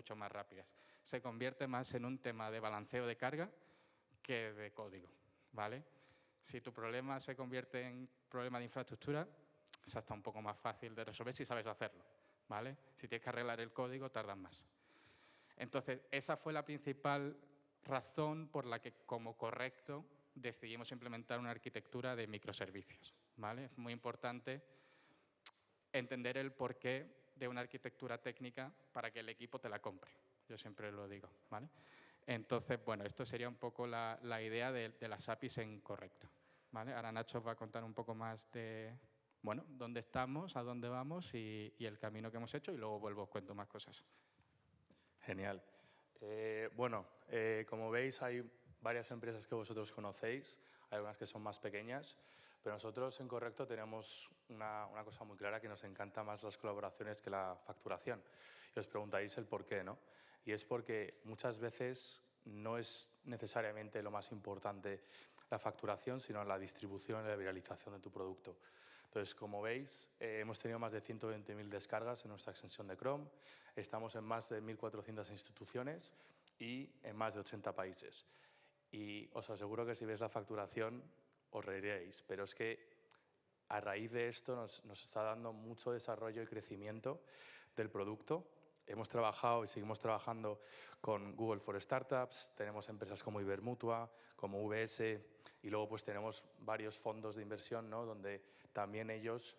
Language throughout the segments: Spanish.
mucho más rápidas. Se convierte más en un tema de balanceo de carga que de código, ¿vale? Si tu problema se convierte en problema de infraestructura, es hasta un poco más fácil de resolver si sabes hacerlo, ¿vale? Si tienes que arreglar el código, tardas más. Entonces, esa fue la principal razón por la que, como correcto, decidimos implementar una arquitectura de microservicios, ¿vale? Es muy importante entender el porqué de una arquitectura técnica para que el equipo te la compre. Yo siempre lo digo, ¿vale? Entonces, bueno, esto sería un poco la idea de las APIs en correcto, ¿vale? Ahora Nacho os va a contar un poco más de, bueno, dónde estamos, a dónde vamos y el camino que hemos hecho, y luego vuelvo os cuento más cosas. Genial. Como veis, hay varias empresas que vosotros conocéis, hay algunas que son más pequeñas, pero nosotros en Correcto tenemos una cosa muy clara, que nos encanta más las colaboraciones que la facturación. Y os preguntaréis el por qué, ¿no? Y es porque muchas veces no es necesariamente lo más importante la facturación, sino la distribución y la viralización de tu producto. Entonces, como veis, hemos tenido más de 120.000 descargas en nuestra extensión de Chrome, estamos en más de 1.400 instituciones y en más de 80 países. Y os aseguro que si veis la facturación os reiréis, pero es que a raíz de esto nos está dando mucho desarrollo y crecimiento del producto. Hemos trabajado y seguimos trabajando con Google for Startups, tenemos empresas como Ibermutua, como VS, y luego pues tenemos varios fondos de inversión, ¿no?, donde también ellos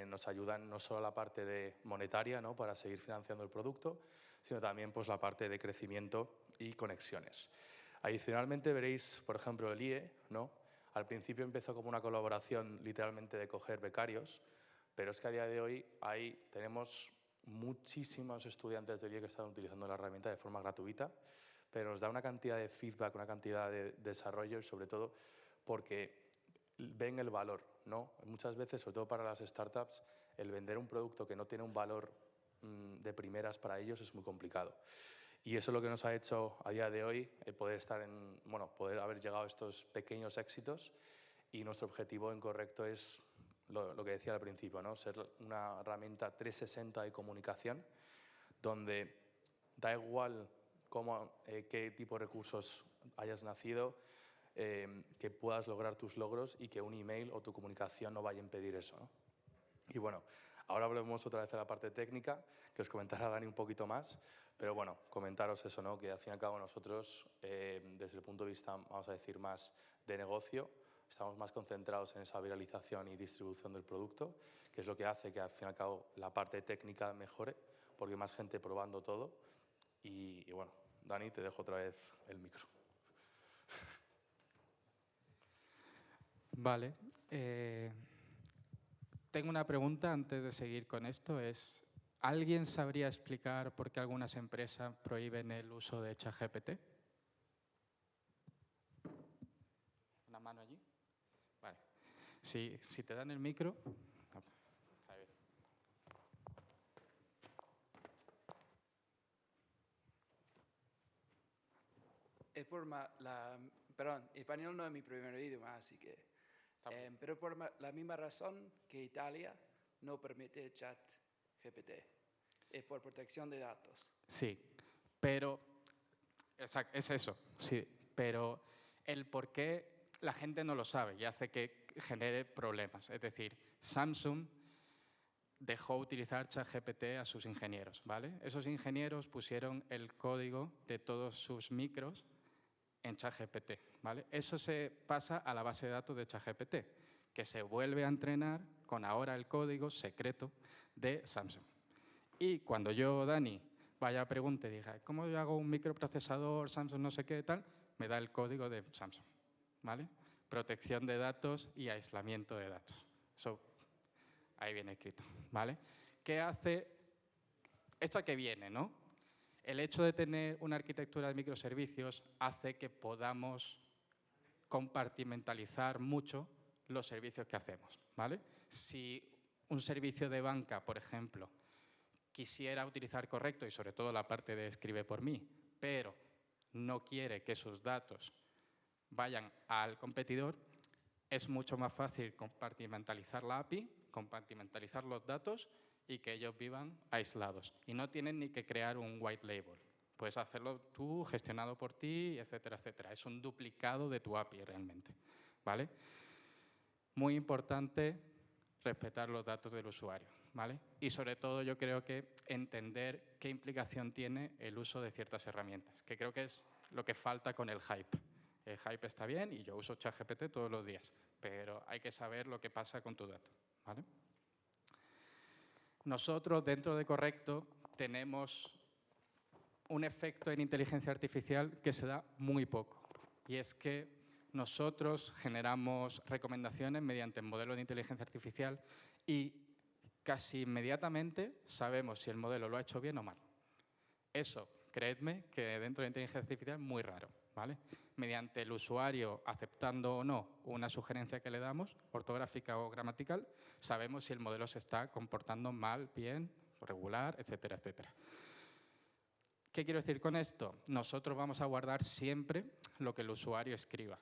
nos ayudan no solo la parte de monetaria, ¿no?, para seguir financiando el producto, sino también pues la parte de crecimiento y conexiones. Adicionalmente veréis, por ejemplo, el IE, ¿no? Al principio empezó como una colaboración literalmente de coger becarios, pero es que a día de hoy tenemos muchísimos estudiantes del IE que están utilizando la herramienta de forma gratuita, pero nos da una cantidad de feedback, una cantidad de desarrollo y sobre todo porque ven el valor, ¿no? Muchas veces, sobre todo para las startups, el vender un producto que no tiene un valor de primeras para ellos es muy complicado. Y eso es lo que nos ha hecho a día de hoy poder haber llegado a estos pequeños éxitos, y nuestro objetivo en Correcto es lo que decía al principio, ¿no?, ser una herramienta 360 de comunicación, donde da igual qué tipo de recursos hayas nacido, que puedas lograr tus logros y que un email o tu comunicación no vaya a impedir eso, ¿no? Y bueno, ahora volvemos otra vez a la parte técnica, que os comentará Dani un poquito más, pero bueno, comentaros eso, ¿no?, que al fin y al cabo nosotros, desde el punto de vista, vamos a decir, más de negocio, estamos más concentrados en esa viralización y distribución del producto, que es lo que hace que al fin y al cabo la parte técnica mejore, porque hay más gente probando todo. Y bueno, Dani, te dejo otra vez el micro. Vale. Tengo una pregunta antes de seguir con esto. ¿Alguien sabría explicar por qué algunas empresas prohíben el uso de ChatGPT? ¿Una mano allí? Vale. Si te dan el micro... A ver. Perdón, español no es mi primer idioma, así que... pero por la misma razón que Italia no permite ChatGPT, es por protección de datos. Sí, pero es eso, sí, pero el por qué la gente no lo sabe y hace que genere problemas. Es decir, Samsung dejó utilizar ChatGPT a sus ingenieros, ¿vale? Esos ingenieros pusieron el código de todos sus micros en ChatGPT, ¿vale? Eso se pasa a la base de datos de ChatGPT, que se vuelve a entrenar con ahora el código secreto de Samsung. Y cuando yo, Dani, vaya a preguntar y diga, ¿cómo yo hago un microprocesador Samsung no sé qué tal? Me da el código de Samsung, ¿vale? Protección de datos y aislamiento de datos. Eso, ahí viene escrito, ¿vale? ¿Qué hace? ¿Esto a qué viene, no? El hecho de tener una arquitectura de microservicios hace que podamos compartimentalizar mucho los servicios que hacemos, ¿vale? Si un servicio de banca, por ejemplo, quisiera utilizar Correcto y sobre todo la parte de escribe por mí, pero no quiere que sus datos vayan al competidor, es mucho más fácil compartimentalizar la API, compartimentalizar los datos y que ellos vivan aislados. Y no tienen ni que crear un white label. Puedes hacerlo tú, gestionado por ti, etcétera, etcétera. Es un duplicado de tu API realmente, ¿vale? Muy importante respetar los datos del usuario, ¿vale? Y sobre todo yo creo que entender qué implicación tiene el uso de ciertas herramientas, que creo que es lo que falta con el hype. El hype está bien y yo uso ChatGPT todos los días, pero hay que saber lo que pasa con tu dato, ¿vale? Nosotros, dentro de Correcto, tenemos un efecto en inteligencia artificial que se da muy poco, y es que nosotros generamos recomendaciones mediante modelos de inteligencia artificial y casi inmediatamente sabemos si el modelo lo ha hecho bien o mal. Eso, creedme, que dentro de inteligencia artificial es muy raro, ¿vale? Mediante el usuario aceptando o no una sugerencia que le damos, ortográfica o gramatical, sabemos si el modelo se está comportando mal, bien, regular, etcétera, etcétera. ¿Qué quiero decir con esto? Nosotros vamos a guardar siempre lo que el usuario escriba,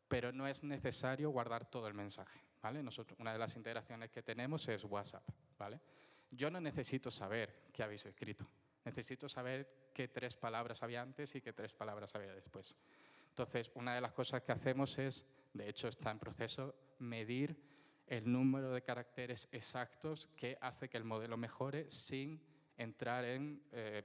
pero no es necesario guardar todo el mensaje, ¿vale? Una de las integraciones que tenemos es WhatsApp, ¿vale? Yo no necesito saber qué habéis escrito. Necesito saber qué 3 palabras había antes y qué 3 palabras había después. Entonces, una de las cosas que hacemos es, de hecho está en proceso, medir el número de caracteres exactos que hace que el modelo mejore sin entrar en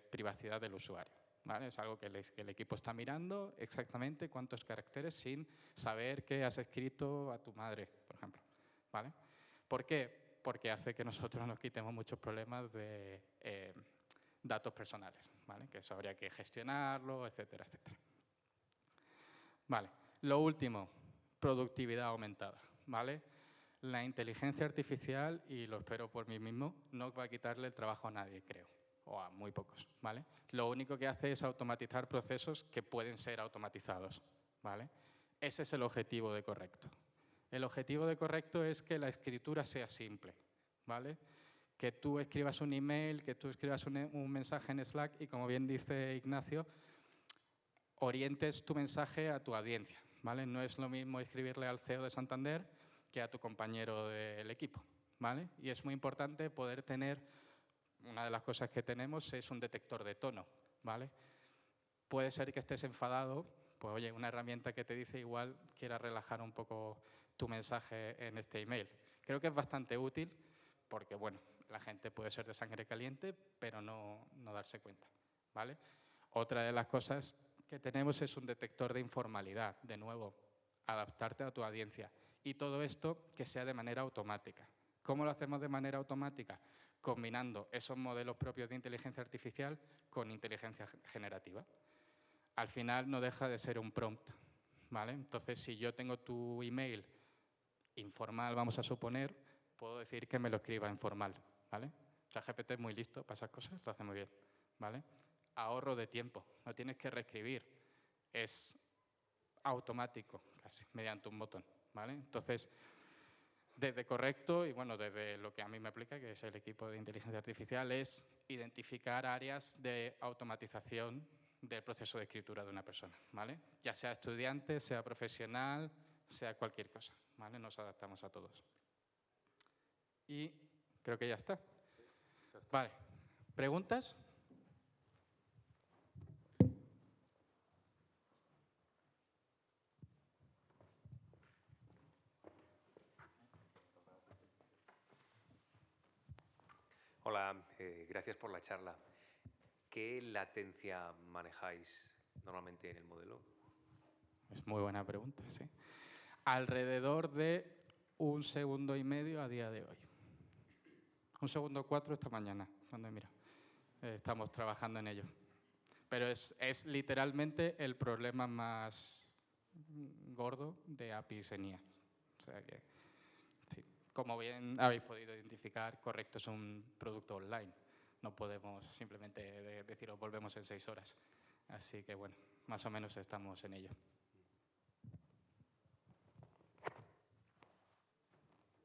privacidad del usuario, ¿vale? Es algo que el equipo está mirando exactamente cuántos caracteres sin saber que has escrito a tu madre, por ejemplo, ¿vale? ¿Por qué? Porque hace que nosotros nos quitemos muchos problemas de datos personales, ¿vale? Que eso habría que gestionarlo, etcétera, etcétera. Vale, lo último, productividad aumentada, ¿vale? La inteligencia artificial, y lo espero por mí mismo, no va a quitarle el trabajo a nadie, creo, o a muy pocos, ¿vale? Lo único que hace es automatizar procesos que pueden ser automatizados, ¿vale? Ese es el objetivo de Correcto. El objetivo de Correcto es que la escritura sea simple, ¿vale? Que tú escribas un email, que tú escribas un mensaje en Slack y, como bien dice Ignacio, orientes tu mensaje a tu audiencia, ¿vale? No es lo mismo escribirle al CEO de Santander que a tu compañero del equipo, ¿vale? Y es muy importante poder tener, una de las cosas que tenemos es un detector de tono, ¿vale? Puede ser que estés enfadado, pues oye, una herramienta que te dice igual quiera relajar un poco tu mensaje en este email. Creo que es bastante útil porque, bueno, la gente puede ser de sangre caliente, pero no darse cuenta, ¿vale? Otra de las cosas que tenemos es un detector de informalidad, de nuevo, adaptarte a tu audiencia. Y todo esto que sea de manera automática. ¿Cómo lo hacemos de manera automática? Combinando esos modelos propios de inteligencia artificial con inteligencia generativa. Al final no deja de ser un prompt, ¿vale? Entonces, si yo tengo tu email informal, vamos a suponer, puedo decir que me lo escriba informal, ¿vale? ChatGPT es muy listo para esas cosas, lo hace muy bien, ¿vale? Ahorro de tiempo, no tienes que reescribir, es automático casi, mediante un botón, ¿vale? Entonces, desde Correcto y bueno, desde lo que a mí me aplica, que es el equipo de inteligencia artificial, es identificar áreas de automatización del proceso de escritura de una persona, ¿vale? Ya sea estudiante, sea profesional, sea cualquier cosa, ¿vale? Nos adaptamos a todos. Y creo que ya está. Vale, ¿preguntas? Hola, gracias por la charla. ¿Qué latencia manejáis normalmente en el modelo? Es muy buena pregunta, sí. Alrededor de 1,5 segundos a día de hoy. 1,4 segundos esta mañana, cuando he mirado. Estamos trabajando en ello. Pero es literalmente el problema más gordo de APIs en IA. O sea que, sí. Como bien habéis podido identificar, Correcto es un producto online. No podemos simplemente deciros volvemos en 6 horas. Así que, bueno, más o menos estamos en ello.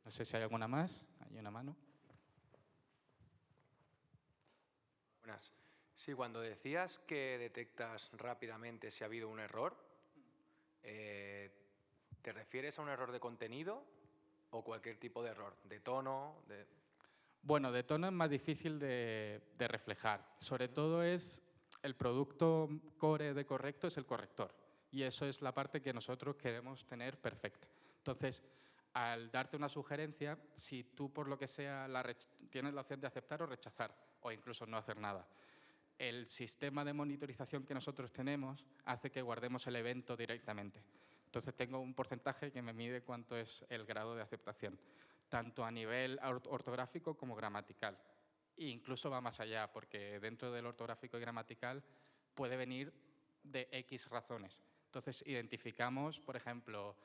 No sé si hay alguna más. Hay una mano. Buenas. Sí, cuando decías que detectas rápidamente si ha habido un error, ¿te refieres a un error de contenido o cualquier tipo de error? ¿De tono? Bueno, de tono es más difícil de reflejar. Sobre todo es el producto core de correcto es el corrector. Y eso es la parte que nosotros queremos tener perfecta. Entonces, al darte una sugerencia, si tú por lo que sea tienes la opción de aceptar o rechazar, o incluso no hacer nada, el sistema de monitorización que nosotros tenemos hace que guardemos el evento directamente. Entonces tengo un porcentaje que me mide cuánto es el grado de aceptación, tanto a nivel ortográfico como gramatical. E incluso va más allá, porque dentro del ortográfico y gramatical puede venir de X razones. Entonces identificamos, por ejemplo,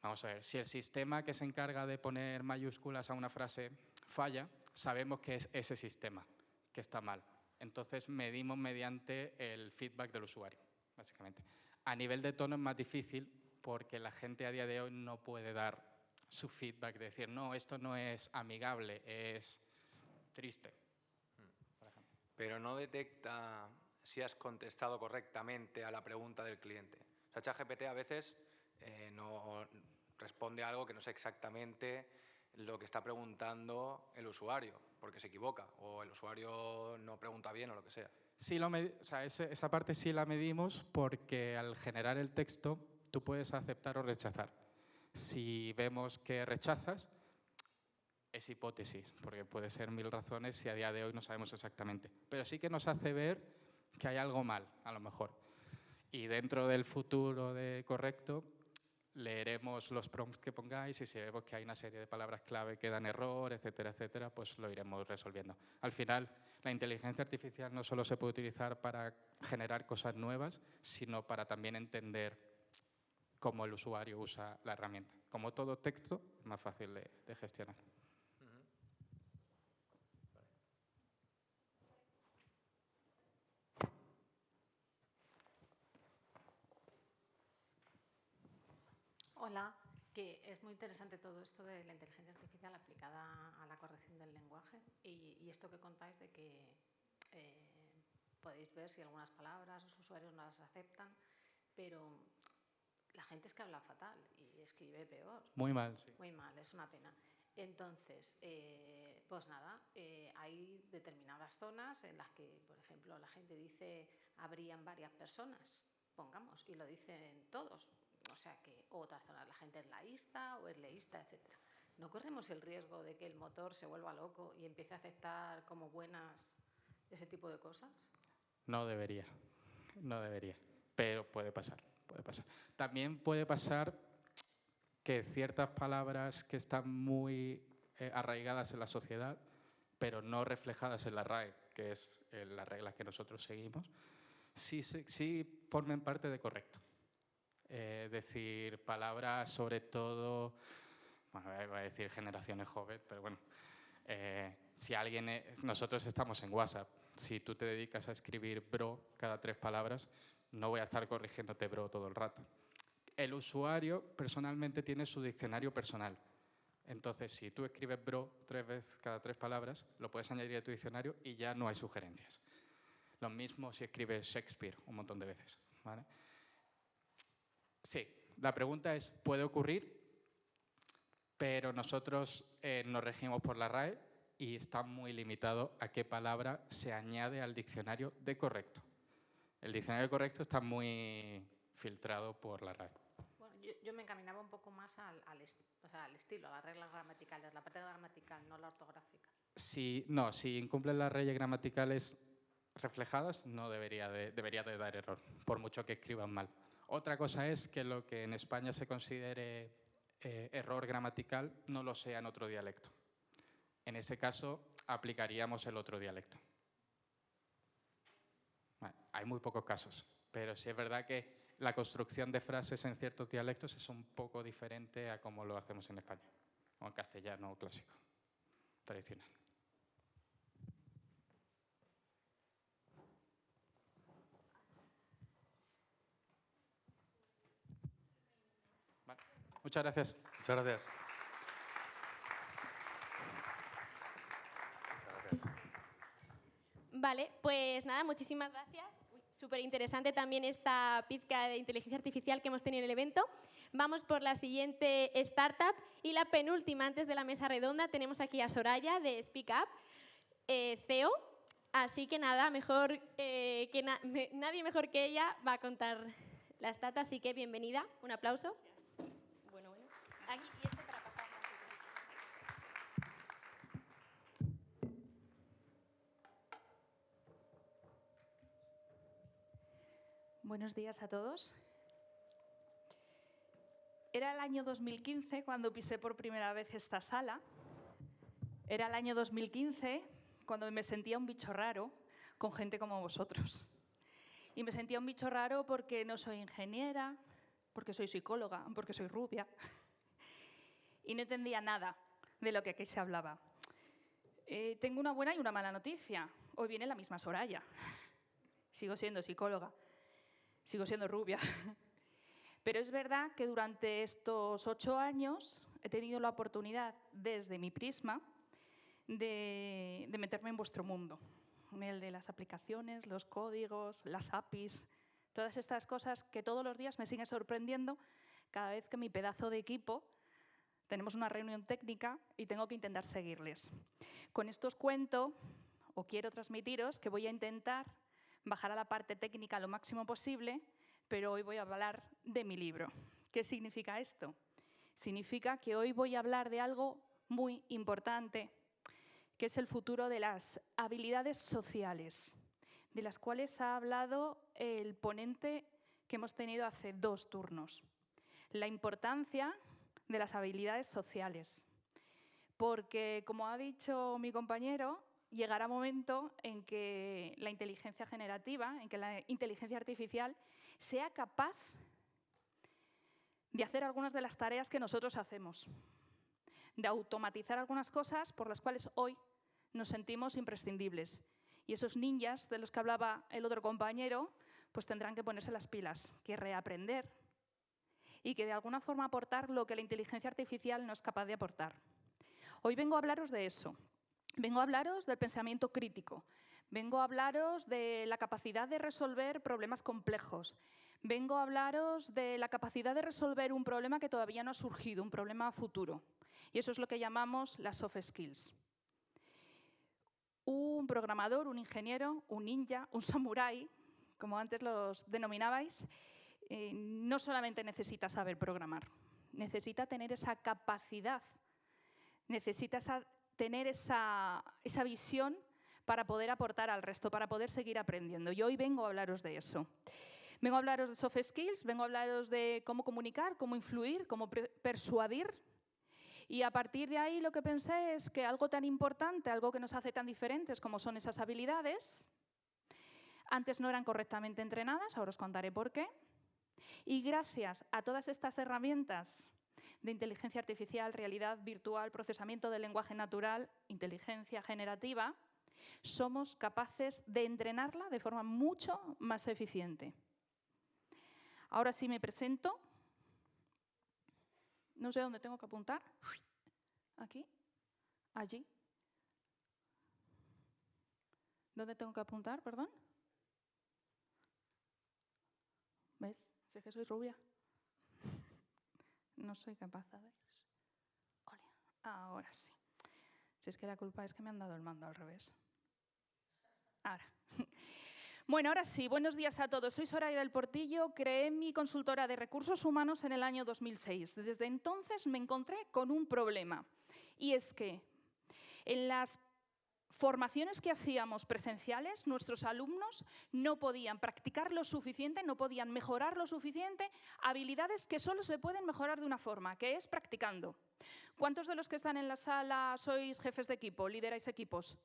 vamos a ver, si el sistema que se encarga de poner mayúsculas a una frase falla, sabemos que es ese sistema que está mal. Entonces medimos mediante el feedback del usuario, básicamente. A nivel de tono es más difícil porque la gente a día de hoy no puede dar su feedback, de decir, no, esto no es amigable, es triste, por ejemplo. Pero no detecta si has contestado correctamente a la pregunta del cliente. O sea, ChatGPT a veces no responde algo que no es exactamente lo que está preguntando el usuario, porque se equivoca, o el usuario no pregunta bien o lo que sea. Sí, esa parte sí la medimos porque al generar el texto tú puedes aceptar o rechazar. Si vemos que rechazas, es hipótesis, porque puede ser 1000 razones si a día de hoy no sabemos exactamente. Pero sí que nos hace ver que hay algo mal, a lo mejor. Y dentro del futuro de correcto, leeremos los prompts que pongáis y si vemos que hay una serie de palabras clave que dan error, etcétera, etcétera, pues lo iremos resolviendo. Al final, la inteligencia artificial no solo se puede utilizar para generar cosas nuevas, sino para también entender cómo el usuario usa la herramienta. Como todo texto, es más fácil de gestionar. Hola, que es muy interesante todo esto de la inteligencia artificial aplicada a la corrección del lenguaje y esto que contáis de que podéis ver si algunas palabras los usuarios no las aceptan, pero la gente es que habla fatal y escribe peor. Muy mal, sí. Muy mal, es una pena. Entonces, pues nada, hay determinadas zonas en las que, por ejemplo, la gente dice habrían varias personas, pongamos, y lo dicen todos. O sea que otras zonas la gente es laísta o es leísta, etc. ¿No corremos el riesgo de que el motor se vuelva loco y empiece a aceptar como buenas ese tipo de cosas? No debería, pero puede pasar, puede pasar. También puede pasar que ciertas palabras que están muy arraigadas en la sociedad, pero no reflejadas en la RAE, que es las reglas que nosotros seguimos, sí formen parte de correcto. Decir palabras sobre todo, bueno, voy a decir generaciones jóvenes, pero bueno, si nosotros estamos en WhatsApp, si tú te dedicas a escribir bro cada 3 palabras, no voy a estar corrigiéndote bro todo el rato. El usuario personalmente tiene su diccionario personal. Entonces, si tú escribes bro 3 veces cada 3 palabras, lo puedes añadir a tu diccionario y ya no hay sugerencias. Lo mismo si escribes Shakespeare un montón de veces, ¿vale? Sí, la pregunta es, ¿puede ocurrir? Pero nosotros nos regimos por la RAE y está muy limitado a qué palabra se añade al diccionario de correcto. El diccionario de correcto está muy filtrado por la RAE. Bueno, yo me encaminaba un poco más al estilo, a las reglas gramaticales, la parte gramatical, no la ortográfica. Si incumplen las leyes gramaticales reflejadas, no debería de dar error, por mucho que escriban mal. Otra cosa es que lo que en España se considere error gramatical no lo sea en otro dialecto. En ese caso, aplicaríamos el otro dialecto. Bueno, hay muy pocos casos, pero sí es verdad que la construcción de frases en ciertos dialectos es un poco diferente a como lo hacemos en España, o en castellano clásico, tradicional. Vale. Muchas gracias. Muchas gracias. Vale, pues nada, muchísimas gracias. súper interesante también esta pizca de inteligencia artificial que hemos tenido en el evento. Vamos por la siguiente startup y la penúltima antes de la mesa redonda. Tenemos aquí a Soraya de Speak Up, CEO. Así que nada, nadie mejor que ella va a contar la startup, así que bienvenida. Un aplauso. Bueno. Aquí, y este para pasar. Buenos días a todos. Era el año 2015 cuando pisé por primera vez esta sala. Era el año 2015 cuando me sentía un bicho raro con gente como vosotros. Y me sentía un bicho raro porque no soy ingeniera, porque soy psicóloga, porque soy rubia. Y no entendía nada de lo que aquí se hablaba. Tengo una buena y una mala noticia. Hoy viene la misma Soraya. Sigo siendo psicóloga. Sigo siendo rubia. Pero es verdad que durante estos 8 años he tenido la oportunidad, desde mi prisma, de meterme en vuestro mundo. En el de las aplicaciones, los códigos, las APIs, todas estas cosas que todos los días me siguen sorprendiendo cada vez que mi pedazo de equipo tenemos una reunión técnica y tengo que intentar seguirles. Con esto os cuento, o quiero transmitiros, que voy a intentar bajar a la parte técnica lo máximo posible, pero hoy voy a hablar de mi libro. ¿Qué significa esto? Significa que hoy voy a hablar de algo muy importante, que es el futuro de las habilidades sociales, de las cuales ha hablado el ponente que hemos tenido hace 2 turnos. La importancia de las habilidades sociales, porque, como ha dicho mi compañero, llegará un momento en que la inteligencia generativa, en que la inteligencia artificial sea capaz de hacer algunas de las tareas que nosotros hacemos, de automatizar algunas cosas por las cuales hoy nos sentimos imprescindibles. Y esos ninjas de los que hablaba el otro compañero, pues tendrán que ponerse las pilas, que reaprender y que de alguna forma aportar lo que la inteligencia artificial no es capaz de aportar. Hoy vengo a hablaros de eso. Vengo a hablaros del pensamiento crítico. Vengo a hablaros de la capacidad de resolver problemas complejos. Vengo a hablaros de la capacidad de resolver un problema que todavía no ha surgido, un problema futuro. Y eso es lo que llamamos las soft skills. Un programador, un ingeniero, un ninja, un samurái, como antes los denominabais, no solamente necesita saber programar, necesita tener esa capacidad, necesita tener esa visión para poder aportar al resto, para poder seguir aprendiendo. Y hoy vengo a hablaros de eso. Vengo a hablaros de soft skills, vengo a hablaros de cómo comunicar, cómo influir, cómo persuadir. Y a partir de ahí lo que pensé es que algo tan importante, algo que nos hace tan diferentes como son esas habilidades, antes no eran correctamente entrenadas, ahora os contaré por qué. Y gracias a todas estas herramientas de inteligencia artificial, realidad virtual, procesamiento del lenguaje natural, inteligencia generativa, somos capaces de entrenarla de forma mucho más eficiente. Ahora sí me presento. No sé dónde tengo que apuntar. ¿Aquí? ¿Allí? ¿Dónde tengo que apuntar, perdón? ¿Ves? Sé que soy rubia. No soy capaz, a ver. Ahora sí. Si es que la culpa es que me han dado el mando al revés. Ahora. Bueno, ahora sí, buenos días a todos. Soy Soraya del Portillo, creé mi consultora de recursos humanos en el año 2006. Desde entonces me encontré con un problema, y es que en las formaciones que hacíamos presenciales, nuestros alumnos no podían practicar lo suficiente, no podían mejorar lo suficiente habilidades que solo se pueden mejorar de una forma, que es practicando. ¿Cuántos de los que están en la sala sois jefes de equipo, lideráis equipos?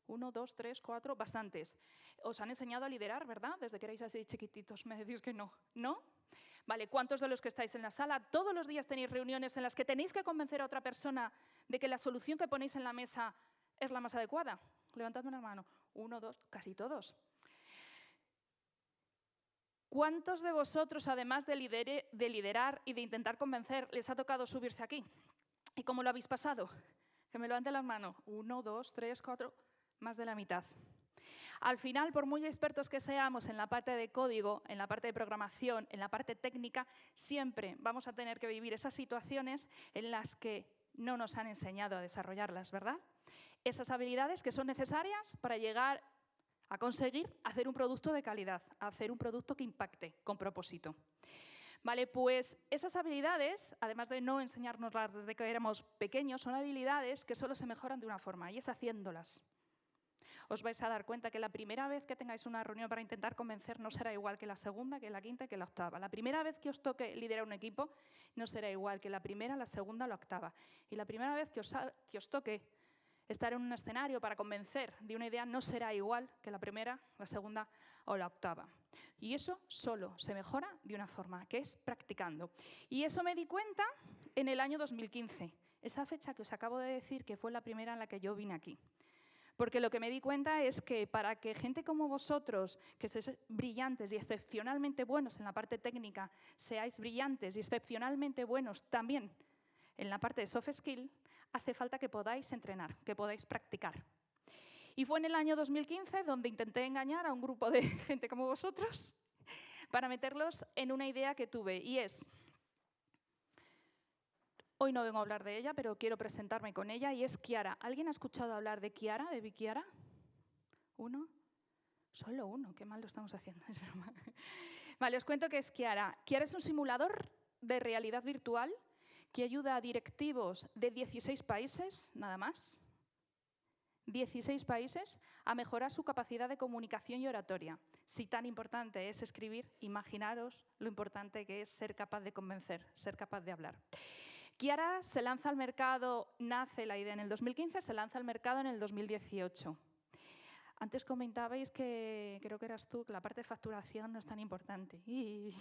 1, 2, 3, 4, bastantes. Os han enseñado a liderar, ¿verdad? Desde que erais así chiquititos. Me decís que no. ¿No? Vale, ¿cuántos de los que estáis en la sala todos los días tenéis reuniones en las que tenéis que convencer a otra persona de que la solución que ponéis en la mesa es la más adecuada? Levantadme una mano. 1, 2, casi todos. ¿Cuántos de vosotros, además de liderar y de intentar convencer, les ha tocado subirse aquí? ¿Y cómo lo habéis pasado? Que me levanten las manos. 1, 2, 3, 4... Más de la mitad. Al final, por muy expertos que seamos en la parte de código, en la parte de programación, en la parte técnica, siempre vamos a tener que vivir esas situaciones en las que no nos han enseñado a desarrollarlas, ¿verdad? Esas habilidades que son necesarias para llegar a conseguir hacer un producto de calidad, a hacer un producto que impacte con propósito. Vale, pues esas habilidades, además de no enseñárnoslas desde que éramos pequeños, son habilidades que solo se mejoran de una forma, y es haciéndolas. Os vais a dar cuenta que la primera vez que tengáis una reunión para intentar convencer no será igual que la segunda, que la quinta y que la octava. La primera vez que os toque liderar un equipo no será igual que la primera, la segunda o la octava. Y la primera vez que os toque estar en un escenario para convencer de una idea no será igual que la primera, la segunda o la octava. Y eso solo se mejora de una forma, que es practicando. Y eso me di cuenta en el año 2015, esa fecha que os acabo de decir que fue la primera en la que yo vine aquí. Porque lo que me di cuenta es que para que gente como vosotros, que sois brillantes y excepcionalmente buenos en la parte técnica, seáis brillantes y excepcionalmente buenos también en la parte de soft skill, hace falta que podáis entrenar, que podáis practicar. Y fue en el año 2015 donde intenté engañar a un grupo de gente como vosotros para meterlos en una idea que tuve, y es... Hoy no vengo a hablar de ella, pero quiero presentarme con ella, y es Kiara. ¿Alguien ha escuchado hablar de Kiara, de Big Kiara? ¿Uno? Solo uno, qué mal lo estamos haciendo. Es broma. Vale, os cuento qué es Kiara. Kiara es un simulador de realidad virtual que ayuda a directivos de 16 países, nada más, 16 países, a mejorar su capacidad de comunicación y oratoria. Si tan importante es escribir, imaginaros lo importante que es ser capaz de convencer, ser capaz de hablar. Kiara se lanza al mercado, nace la idea en el 2015, se lanza al mercado en el 2018. Antes comentabais que, creo que eras tú, que la parte de facturación no es tan importante. Y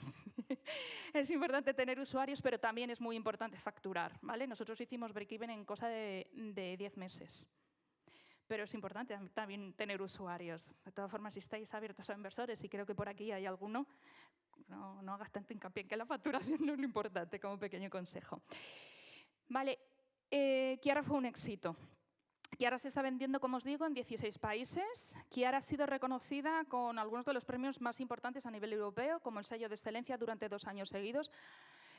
es importante tener usuarios, pero también es muy importante facturar, ¿vale? Nosotros hicimos break-even en cosa de 10 meses. Pero es importante también tener usuarios. De todas formas, si estáis abiertos a inversores, y creo que por aquí hay alguno, no hagas tanto hincapié en que la facturación no es lo importante, como pequeño consejo. Vale, Kiara fue un éxito. Kiara se está vendiendo, como os digo, en 16 países. Kiara ha sido reconocida con algunos de los premios más importantes a nivel europeo, como el sello de excelencia durante 2 años seguidos.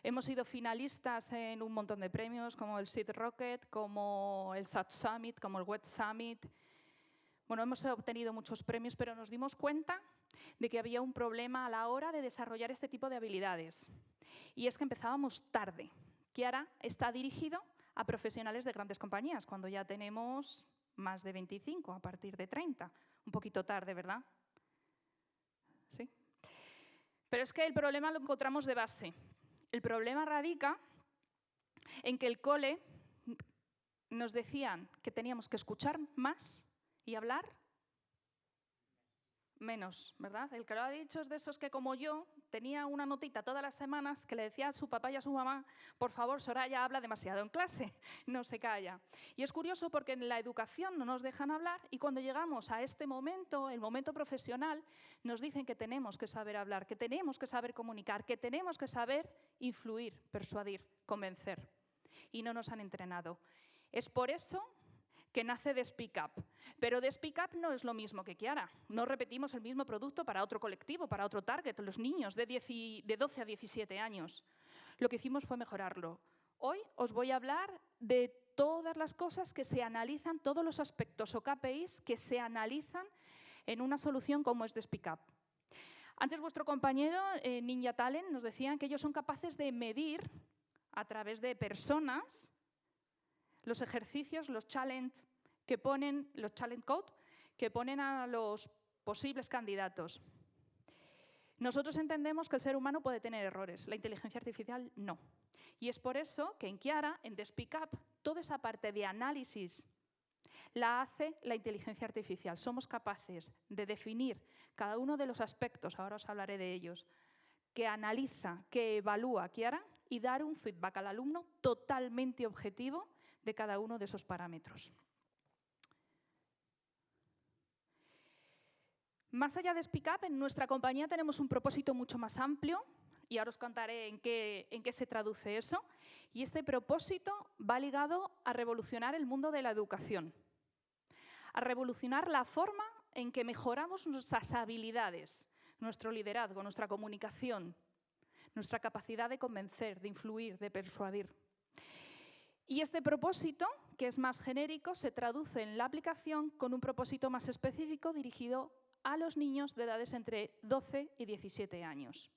Hemos sido finalistas en un montón de premios, como el Seed Rocket, como el SAT Summit, como el Web Summit. Bueno, hemos obtenido muchos premios, pero nos dimos cuenta de que había un problema a la hora de desarrollar este tipo de habilidades. Y es que empezábamos tarde. Kiara está dirigido a profesionales de grandes compañías, cuando ya tenemos más de 25, a partir de 30. Un poquito tarde, ¿verdad? ¿Sí? Pero es que el problema lo encontramos de base. El problema radica en que el cole nos decían que teníamos que escuchar más y hablar menos, ¿verdad? El que lo ha dicho es de esos que, como yo, tenía una notita todas las semanas que le decía a su papá y a su mamá: por favor, Soraya habla demasiado en clase, no se calla. Y es curioso porque en la educación no nos dejan hablar, y cuando llegamos a este momento, el momento profesional, nos dicen que tenemos que saber hablar, que tenemos que saber comunicar, que tenemos que saber influir, persuadir, convencer. Y no nos han entrenado. Es por eso que nace de Speak Up. Pero de Speak Up no es lo mismo que Kiara. No repetimos el mismo producto para otro colectivo, para otro target, los niños de 12 a 17 años. Lo que hicimos fue mejorarlo. Hoy os voy a hablar de todas las cosas que se analizan, todos los aspectos o KPIs que se analizan en una solución como es de Speak Up. Antes vuestro compañero, Ninja Talent, nos decían que ellos son capaces de medir a través de personas los ejercicios, los challenge code que ponen a los posibles candidatos. Nosotros entendemos que el ser humano puede tener errores, la inteligencia artificial no. Y es por eso que en Kiara, en The Speak Up, toda esa parte de análisis la hace la inteligencia artificial. Somos capaces de definir cada uno de los aspectos, ahora os hablaré de ellos, que analiza, que evalúa Kiara, y dar un feedback al alumno totalmente objetivo de cada uno de esos parámetros. Más allá de Speak Up, en nuestra compañía tenemos un propósito mucho más amplio, y ahora os contaré en qué se traduce eso. Y este propósito va ligado a revolucionar el mundo de la educación, a revolucionar la forma en que mejoramos nuestras habilidades, nuestro liderazgo, nuestra comunicación, nuestra capacidad de convencer, de influir, de persuadir. Y este propósito, que es más genérico, se traduce en la aplicación con un propósito más específico dirigido a los niños de edades entre 12 y 17 años.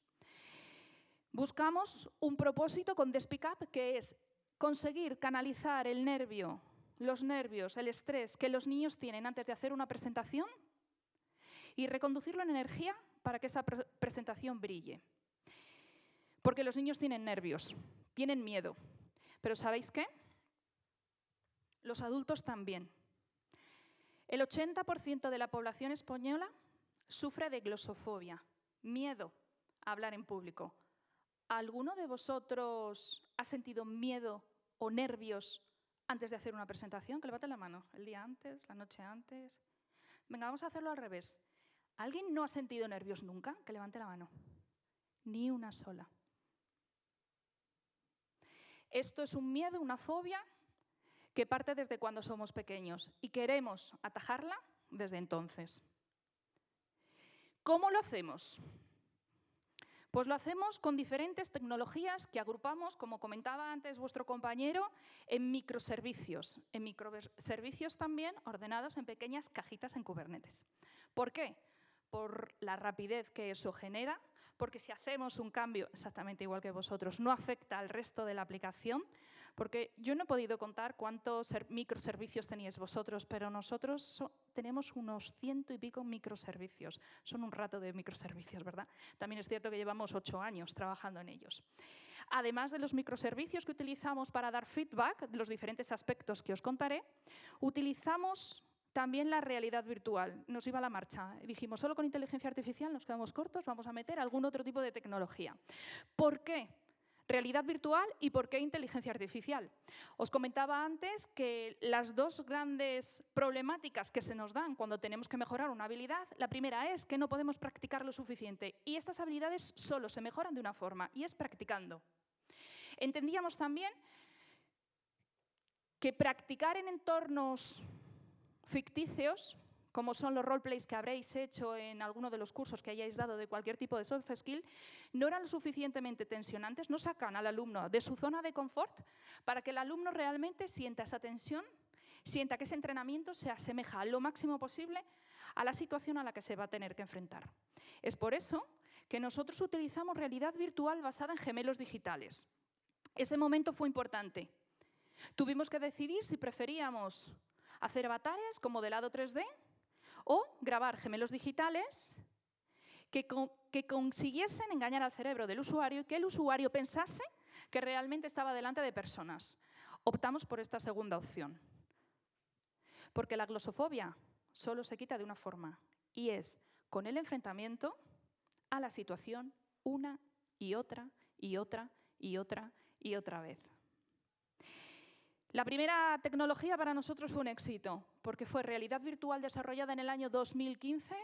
Buscamos un propósito con The Speak Up, que es conseguir canalizar el nervio, los nervios, el estrés que los niños tienen antes de hacer una presentación y reconducirlo en energía para que esa presentación brille. Porque los niños tienen nervios, tienen miedo. Pero ¿sabéis qué? Los adultos también. El 80% de la población española sufre de glosofobia, miedo a hablar en público. ¿Alguno de vosotros ha sentido miedo o nervios antes de hacer una presentación? Que levanten la mano. ¿El día antes? ¿La noche antes? Venga, vamos a hacerlo al revés. ¿Alguien no ha sentido nervios nunca? Que levante la mano. Ni una sola. Esto es un miedo, una fobia que parte desde cuando somos pequeños y queremos atajarla desde entonces. ¿Cómo lo hacemos? Pues lo hacemos con diferentes tecnologías que agrupamos, como comentaba antes vuestro compañero, en microservicios. En microservicios también ordenados en pequeñas cajitas en Kubernetes. ¿Por qué? Por la rapidez que eso genera, porque si hacemos un cambio exactamente igual que vosotros, no afecta al resto de la aplicación, porque yo no he podido contar cuántos microservicios teníais vosotros, pero nosotros tenemos unos 100 y pico microservicios. Son un rato de microservicios, ¿verdad? También es cierto que llevamos 8 años trabajando en ellos. Además de los microservicios que utilizamos para dar feedback de los diferentes aspectos que os contaré, utilizamos también la realidad virtual. Nos iba a la marcha. Dijimos, solo con inteligencia artificial nos quedamos cortos, vamos a meter algún otro tipo de tecnología. ¿Por qué realidad virtual y por qué inteligencia artificial? Os comentaba antes que las dos grandes problemáticas que se nos dan cuando tenemos que mejorar una habilidad, la primera es que no podemos practicar lo suficiente y estas habilidades solo se mejoran de una forma y es practicando. Entendíamos también que practicar en entornos ficticios, como son los roleplays que habréis hecho en alguno de los cursos que hayáis dado de cualquier tipo de soft skill, no eran lo suficientemente tensionantes, no sacan al alumno de su zona de confort para que el alumno realmente sienta esa tensión, sienta que ese entrenamiento se asemeja lo máximo posible a la situación a la que se va a tener que enfrentar. Es por eso que nosotros utilizamos realidad virtual basada en gemelos digitales. Ese momento fue importante. Tuvimos que decidir si preferíamos hacer avatares con modelado 3D o grabar gemelos digitales que consiguiesen engañar al cerebro del usuario y que el usuario pensase que realmente estaba delante de personas. Optamos por esta segunda opción. Porque la glosofobia solo se quita de una forma y es con el enfrentamiento a la situación una y otra y otra y otra y otra vez. La primera tecnología para nosotros fue un éxito, porque fue realidad virtual desarrollada en el año 2015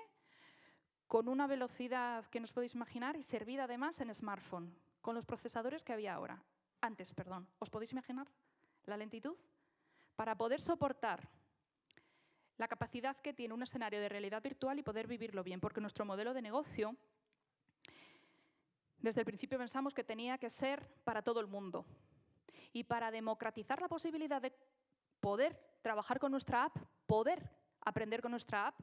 con una velocidad que no os podéis imaginar y servida además en smartphone, con los procesadores que había antes. ¿Os podéis imaginar la lentitud? Para poder soportar la capacidad que tiene un escenario de realidad virtual y poder vivirlo bien, porque nuestro modelo de negocio, desde el principio pensamos que tenía que ser para todo el mundo. Y para democratizar la posibilidad de poder trabajar con nuestra app, poder aprender con nuestra app,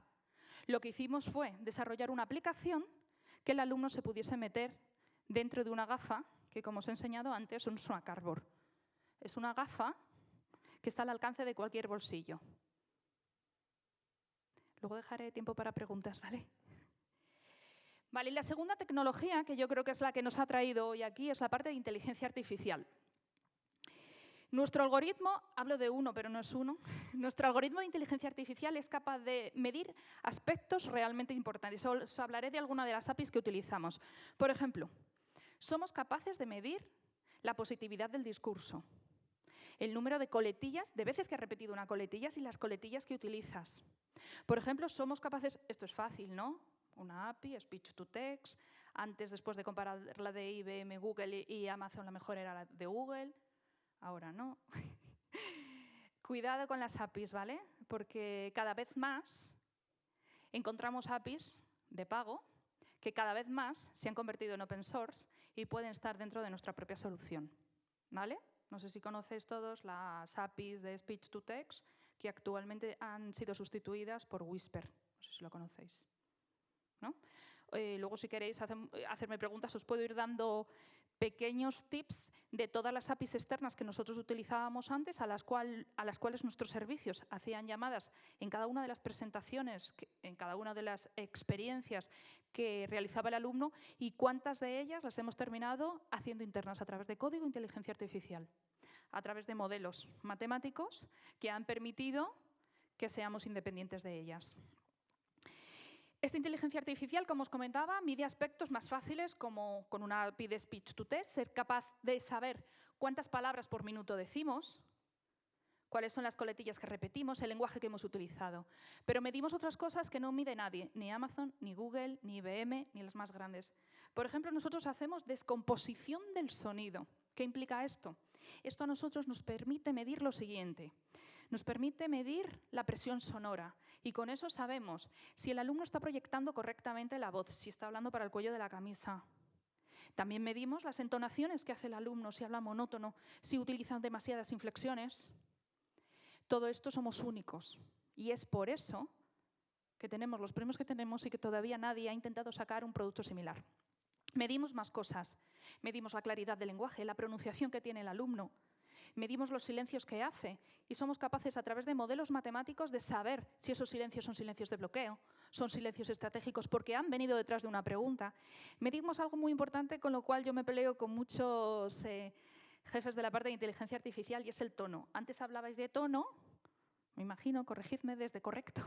lo que hicimos fue desarrollar una aplicación que el alumno se pudiese meter dentro de una gafa que, como os he enseñado antes, es una cardboard. Es una gafa que está al alcance de cualquier bolsillo. Luego dejaré tiempo para preguntas, ¿vale? Vale, y la segunda tecnología, que yo creo que es la que nos ha traído hoy aquí, es la parte de inteligencia artificial. Nuestro algoritmo, hablo de uno, pero no es uno, nuestro algoritmo de inteligencia artificial es capaz de medir aspectos realmente importantes. Os hablaré de alguna de las APIs que utilizamos. Por ejemplo, somos capaces de medir la positividad del discurso, el número de coletillas, de veces que has repetido una coletilla y las coletillas que utilizas. Por ejemplo, somos capaces, esto es fácil, ¿no? Una API, speech to text, antes, después de comparar la de IBM, Google y Amazon, la mejor era la de Google. Ahora no. Cuidado con las APIs, ¿vale? Porque cada vez más encontramos APIs de pago que cada vez más se han convertido en open source y pueden estar dentro de nuestra propia solución, ¿vale? No sé si conocéis todos las APIs de Speech to Text que actualmente han sido sustituidas por Whisper. No sé si lo conocéis, ¿no? Luego, si queréis hacerme preguntas, os puedo ir dando pequeños tips de todas las APIs externas que nosotros utilizábamos antes, a las cuales nuestros servicios hacían llamadas en cada una de las presentaciones, en cada una de las experiencias que realizaba el alumno, y cuántas de ellas las hemos terminado haciendo internas a través de código e inteligencia artificial, a través de modelos matemáticos que han permitido que seamos independientes de ellas. Esta inteligencia artificial, como os comentaba, mide aspectos más fáciles, como con una API de Speech to Text, ser capaz de saber cuántas palabras por minuto decimos, cuáles son las coletillas que repetimos, el lenguaje que hemos utilizado. Pero medimos otras cosas que no mide nadie, ni Amazon, ni Google, ni IBM, ni las más grandes. Por ejemplo, nosotros hacemos descomposición del sonido. ¿Qué implica esto? Esto a nosotros nos permite medir lo siguiente. Nos permite medir la presión sonora y con eso sabemos si el alumno está proyectando correctamente la voz, si está hablando para el cuello de la camisa. También medimos las entonaciones que hace el alumno, si habla monótono, si utiliza demasiadas inflexiones. Todo esto somos únicos y es por eso que tenemos los premios que tenemos y que todavía nadie ha intentado sacar un producto similar. Medimos más cosas. Medimos la claridad del lenguaje, la pronunciación que tiene el alumno. Medimos los silencios que hace y somos capaces a través de modelos matemáticos de saber si esos silencios son silencios de bloqueo, son silencios estratégicos porque han venido detrás de una pregunta. Medimos algo muy importante con lo cual yo me peleo con muchos jefes de la parte de inteligencia artificial y es el tono. Antes hablabais de tono, me imagino, corregidme desde correcto.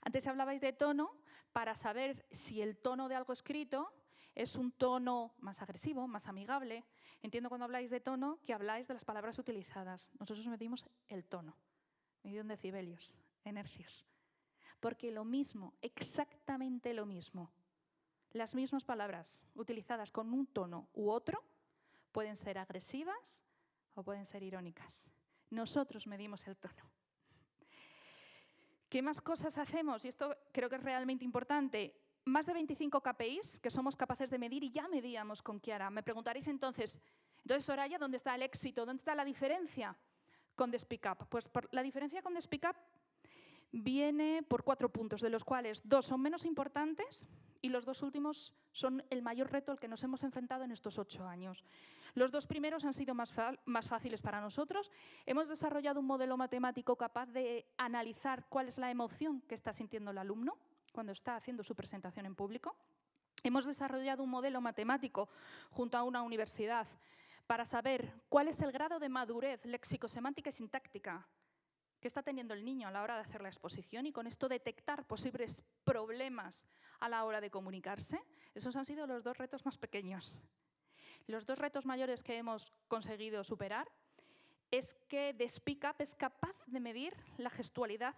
Antes hablabais de tono para saber si el tono de algo escrito es un tono más agresivo, más amigable. Entiendo cuando habláis de tono que habláis de las palabras utilizadas. Nosotros medimos el tono, medido en decibelios, en hercios. Porque lo mismo, exactamente lo mismo, las mismas palabras utilizadas con un tono u otro pueden ser agresivas o pueden ser irónicas. Nosotros medimos el tono. ¿Qué más cosas hacemos? Y esto creo que es realmente importante. Más de 25 KPIs que somos capaces de medir y ya medíamos con Kiara. Me preguntaréis entonces, Soraya, ¿dónde está el éxito? ¿Dónde está la diferencia con The Speak Up? Pues la diferencia con The Speak Up viene por 4 puntos, de los cuales 2 son menos importantes y los 2 últimos son el mayor reto al que nos hemos enfrentado en estos 8 años. Los 2 primeros han sido más fáciles para nosotros. Hemos desarrollado un modelo matemático capaz de analizar cuál es la emoción que está sintiendo el alumno cuando está haciendo su presentación en público. Hemos desarrollado un modelo matemático junto a una universidad para saber cuál es el grado de madurez léxico-semántica y sintáctica que está teniendo el niño a la hora de hacer la exposición y con esto detectar posibles problemas a la hora de comunicarse. Esos han sido los 2 retos más pequeños. Los 2 retos mayores que hemos conseguido superar es que The Speak Up es capaz de medir la gestualidad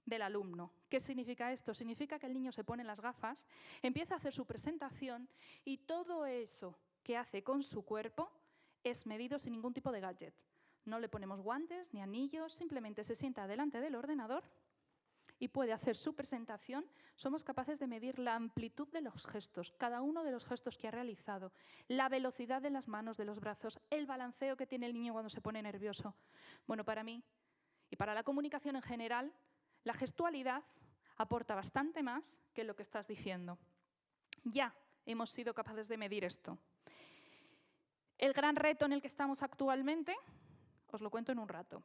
del alumno. ¿Qué significa esto? Significa que el niño se pone las gafas, empieza a hacer su presentación y todo eso que hace con su cuerpo es medido sin ningún tipo de gadget. No le ponemos guantes ni anillos, simplemente se sienta delante del ordenador y puede hacer su presentación. Somos capaces de medir la amplitud de los gestos, cada uno de los gestos que ha realizado, la velocidad de las manos, de los brazos, el balanceo que tiene el niño cuando se pone nervioso. Bueno, para mí y para la comunicación en general, la gestualidad aporta bastante más que lo que estás diciendo. Ya hemos sido capaces de medir esto. El gran reto en el que estamos actualmente, os lo cuento en un rato.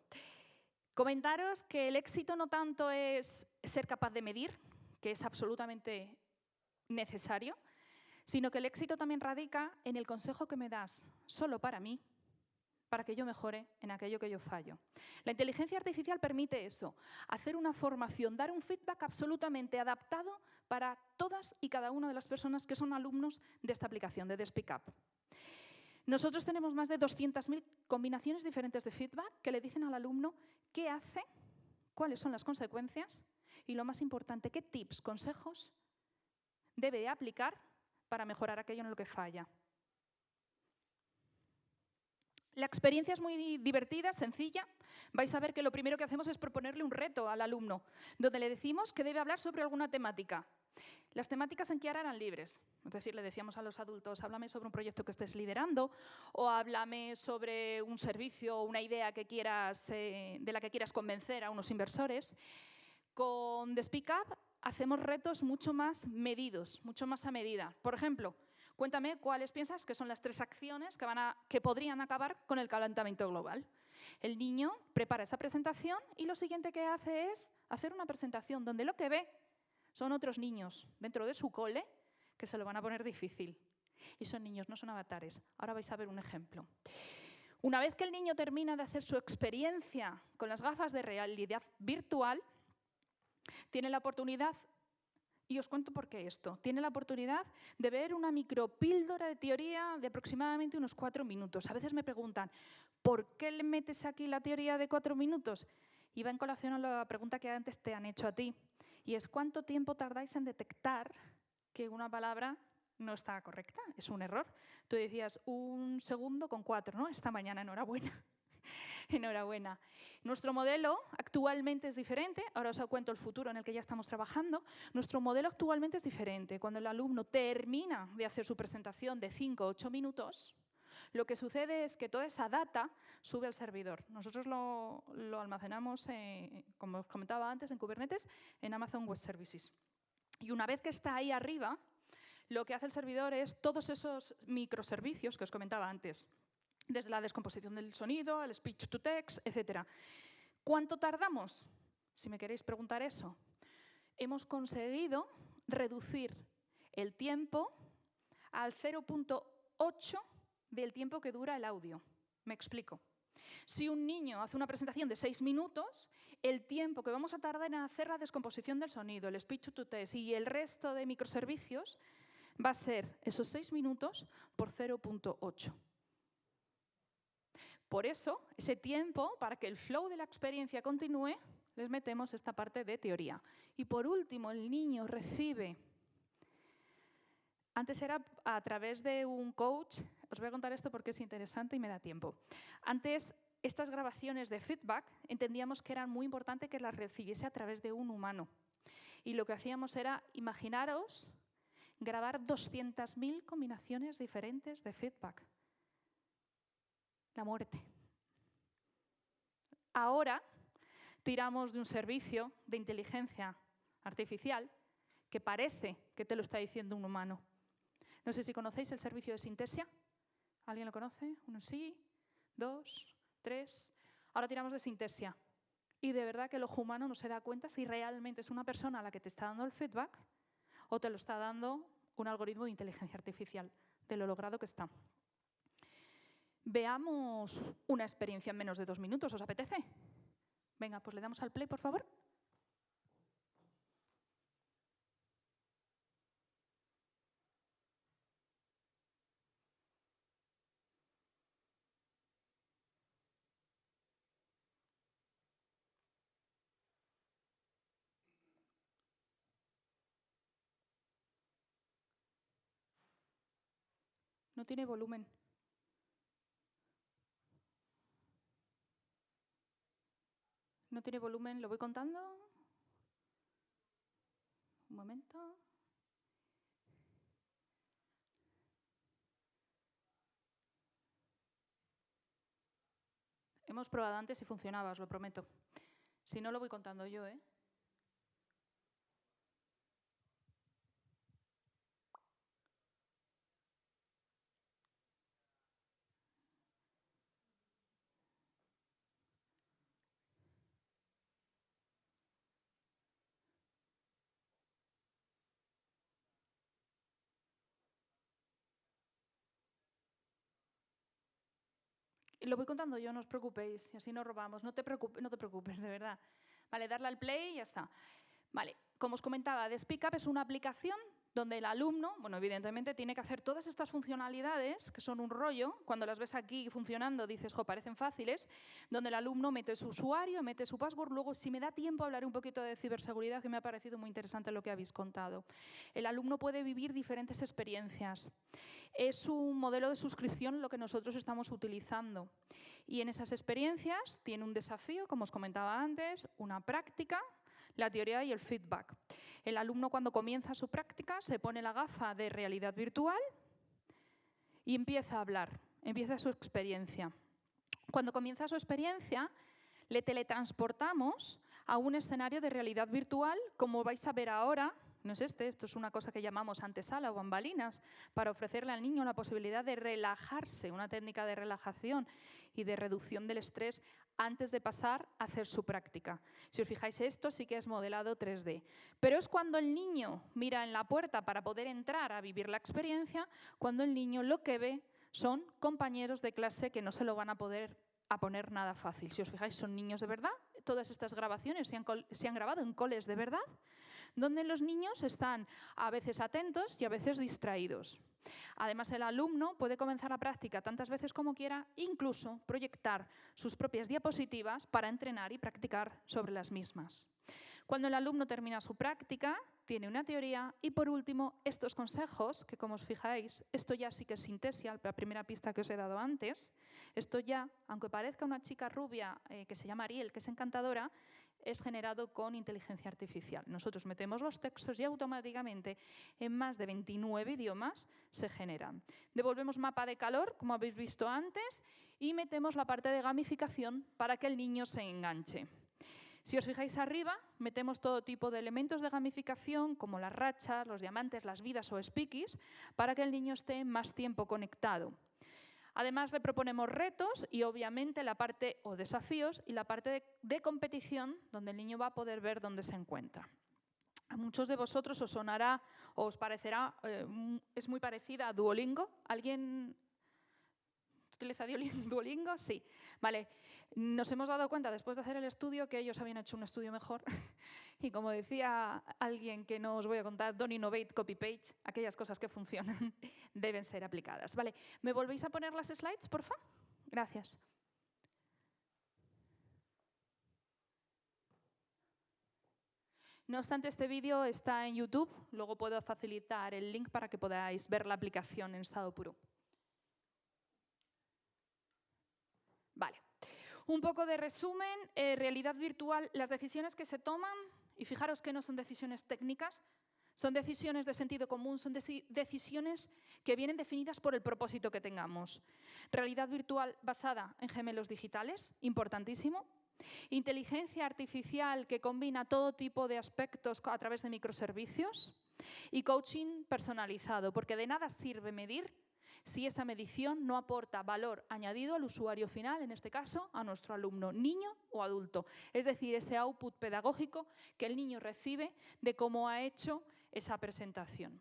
Comentaros que el éxito no tanto es ser capaz de medir, que es absolutamente necesario, sino que el éxito también radica en el consejo que me das solo para mí, para que yo mejore en aquello que yo fallo. La inteligencia artificial permite eso, hacer una formación, dar un feedback absolutamente adaptado para todas y cada una de las personas que son alumnos de esta aplicación, de The Speak Up. Nosotros tenemos más de 200.000 combinaciones diferentes de feedback que le dicen al alumno qué hace, cuáles son las consecuencias y, lo más importante, qué tips, consejos debe aplicar para mejorar aquello en lo que falla. La experiencia es muy divertida, sencilla. Vais a ver que lo primero que hacemos es proponerle un reto al alumno, donde le decimos que debe hablar sobre alguna temática. Las temáticas en Kiara eran libres. Es decir, le decíamos a los adultos, háblame sobre un proyecto que estés liderando o háblame sobre un servicio o una idea que quieras, de la que quieras convencer a unos inversores. Con The Speak Up hacemos retos mucho más medidos, mucho más a medida. Por ejemplo, cuéntame cuáles piensas que son las 3 acciones que podrían acabar con el calentamiento global. El niño prepara esa presentación y lo siguiente que hace es hacer una presentación donde lo que ve son otros niños dentro de su cole que se lo van a poner difícil. Y son niños, no son avatares. Ahora vais a ver un ejemplo. Una vez que el niño termina de hacer su experiencia con las gafas de realidad virtual, tiene la oportunidad, y os cuento por qué esto, tiene la oportunidad de ver una micropíldora de teoría de aproximadamente unos 4 minutos. A veces me preguntan, ¿por qué le metes aquí la teoría de 4 minutos? Y va en colación a la pregunta que antes te han hecho a ti, y es ¿cuánto tiempo tardáis en detectar que una palabra no está correcta? Es un error. Tú decías 1 segundo con 4, ¿no? Esta mañana, enhorabuena. Enhorabuena. Nuestro modelo actualmente es diferente. Ahora os cuento el futuro en el que ya estamos trabajando. Nuestro modelo actualmente es diferente. Cuando el alumno termina de hacer su presentación de 5 o 8 minutos, lo que sucede es que toda esa data sube al servidor. Nosotros lo almacenamos, como os comentaba antes, en Kubernetes, en Amazon Web Services. Y una vez que está ahí arriba, lo que hace el servidor es todos esos microservicios que os comentaba antes, desde la descomposición del sonido, el speech to text, etc. ¿Cuánto tardamos? Si me queréis preguntar eso. Hemos conseguido reducir el tiempo al 0,8 del tiempo que dura el audio. Me explico. Si un niño hace una presentación de 6 minutos, el tiempo que vamos a tardar en hacer la descomposición del sonido, el speech to text y el resto de microservicios va a ser esos 6 minutos por 0,8. Por eso, ese tiempo, para que el flow de la experiencia continúe, les metemos esta parte de teoría. Y por último, el niño recibe, antes era a través de un coach, os voy a contar esto porque es interesante y me da tiempo. Antes, estas grabaciones de feedback entendíamos que era muy importante que las recibiese a través de un humano. Y lo que hacíamos era, imaginaros, grabar 200.000 combinaciones diferentes de feedback. La muerte. Ahora tiramos de un servicio de inteligencia artificial que parece que te lo está diciendo un humano. No sé si conocéis el servicio de Synthesia. ¿Alguien lo conoce? Uno sí, 2, 3. Ahora tiramos de Synthesia. Y de verdad que el ojo humano no se da cuenta si realmente es una persona a la que te está dando el feedback o te lo está dando un algoritmo de inteligencia artificial, de lo logrado que está. Veamos una experiencia en menos de 2 minutos, ¿os apetece? Venga, pues le damos al play, por favor. No tiene volumen. No tiene volumen, ¿lo voy contando? Un momento. Hemos probado antes y funcionaba, os lo prometo. Si no, lo voy contando yo, ¿eh? Lo voy contando yo, no os preocupéis, y así no robamos. No te preocupes, de verdad. Vale, darle al play y ya está. Vale, como os comentaba, The Speak Up es una aplicación donde el alumno, bueno, evidentemente tiene que hacer todas estas funcionalidades, que son un rollo, cuando las ves aquí funcionando dices, jo, parecen fáciles, donde el alumno mete su usuario, mete su password. Luego, si me da tiempo, hablaré un poquito de ciberseguridad, que me ha parecido muy interesante lo que habéis contado. El alumno puede vivir diferentes experiencias. Es un modelo de suscripción lo que nosotros estamos utilizando. Y en esas experiencias tiene un desafío, como os comentaba antes, una práctica, la teoría y el feedback. El alumno, cuando comienza su práctica, se pone la gafa de realidad virtual y empieza a hablar, empieza su experiencia. Cuando comienza su experiencia, le teletransportamos a un escenario de realidad virtual, como vais a ver ahora. No es esto es una cosa que llamamos antesala o bambalinas, para ofrecerle al niño la posibilidad de relajarse, una técnica de relajación y de reducción del estrés antes de pasar a hacer su práctica. Si os fijáis, esto sí que es modelado 3D. Pero es cuando el niño mira en la puerta para poder entrar a vivir la experiencia, cuando el niño lo que ve son compañeros de clase que no se lo van a poder poner nada fácil. Si os fijáis, son niños de verdad. Todas estas grabaciones se han grabado en coles de verdad, donde los niños están a veces atentos y a veces distraídos. Además, el alumno puede comenzar la práctica tantas veces como quiera, incluso proyectar sus propias diapositivas para entrenar y practicar sobre las mismas. Cuando el alumno termina su práctica, tiene una teoría y, por último, estos consejos, que como os fijáis, esto ya sí que es Synthesia, la primera pista que os he dado antes. Esto ya, aunque parezca una chica rubia que se llama Ariel, que es encantadora, es generado con inteligencia artificial. Nosotros metemos los textos y automáticamente en más de 29 idiomas se generan. Devolvemos mapa de calor, como habéis visto antes, y metemos la parte de gamificación para que el niño se enganche. Si os fijáis arriba, metemos todo tipo de elementos de gamificación, como las rachas, los diamantes, las vidas o speakies, para que el niño esté más tiempo conectado. Además, le proponemos retos y, obviamente, la parte o desafíos y la parte de competición, donde el niño va a poder ver dónde se encuentra. A muchos de vosotros os sonará o os parecerá, es muy parecida a Duolingo. ¿Alguien utiliza Duolingo? Sí. Vale. Nos hemos dado cuenta, después de hacer el estudio, que ellos habían hecho un estudio mejor. Y como decía alguien que no os voy a contar, don't innovate, copy page, aquellas cosas que funcionan deben ser aplicadas. Vale. ¿Me volvéis a poner las slides, por favor? Gracias. No obstante, este vídeo está en YouTube. Luego puedo facilitar el link para que podáis ver la aplicación en estado puro. Vale. Un poco de resumen, realidad virtual, las decisiones que se toman, y fijaros que no son decisiones técnicas, son decisiones de sentido común, son decisiones que vienen definidas por el propósito que tengamos. Realidad virtual basada en gemelos digitales, importantísimo. Inteligencia artificial que combina todo tipo de aspectos a través de microservicios. Y coaching personalizado, porque de nada sirve medir si esa medición no aporta valor añadido al usuario final, en este caso a nuestro alumno, niño o adulto. Es decir, ese output pedagógico que el niño recibe de cómo ha hecho esa presentación.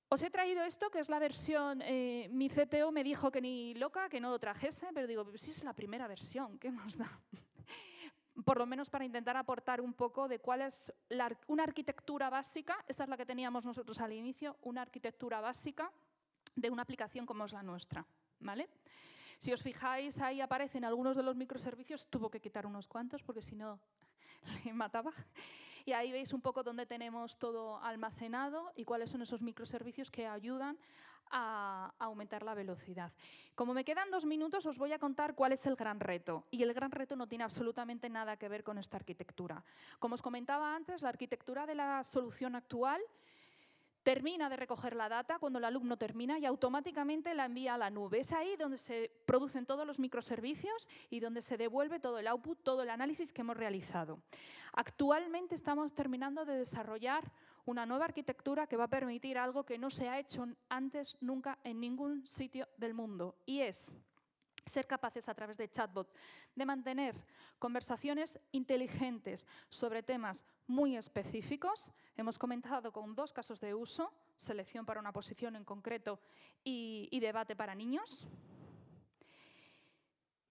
Os he traído esto, que es la versión, mi CTO me dijo que ni loca, que no lo trajese, pero digo, si es la primera versión, ¿qué más da? Por lo menos para intentar aportar un poco de cuál es una arquitectura básica, esta es la que teníamos nosotros al inicio, una arquitectura básica de una aplicación como es la nuestra, ¿vale? Si os fijáis, ahí aparecen algunos de los microservicios, tuvo que quitar unos cuantos porque si no le mataba. Y ahí veis un poco dónde tenemos todo almacenado y cuáles son esos microservicios que ayudan a aumentar la velocidad. Como me quedan 2 minutos, os voy a contar cuál es el gran reto. Y el gran reto no tiene absolutamente nada que ver con esta arquitectura. Como os comentaba antes, la arquitectura de la solución actual termina de recoger la data cuando el alumno termina y automáticamente la envía a la nube. Es ahí donde se producen todos los microservicios y donde se devuelve todo el output, todo el análisis que hemos realizado. Actualmente estamos terminando de desarrollar una nueva arquitectura que va a permitir algo que no se ha hecho antes nunca en ningún sitio del mundo, y es ser capaces a través de chatbot de mantener conversaciones inteligentes sobre temas muy específicos. Hemos comentado con 2 casos de uso, selección para una posición en concreto y debate para niños.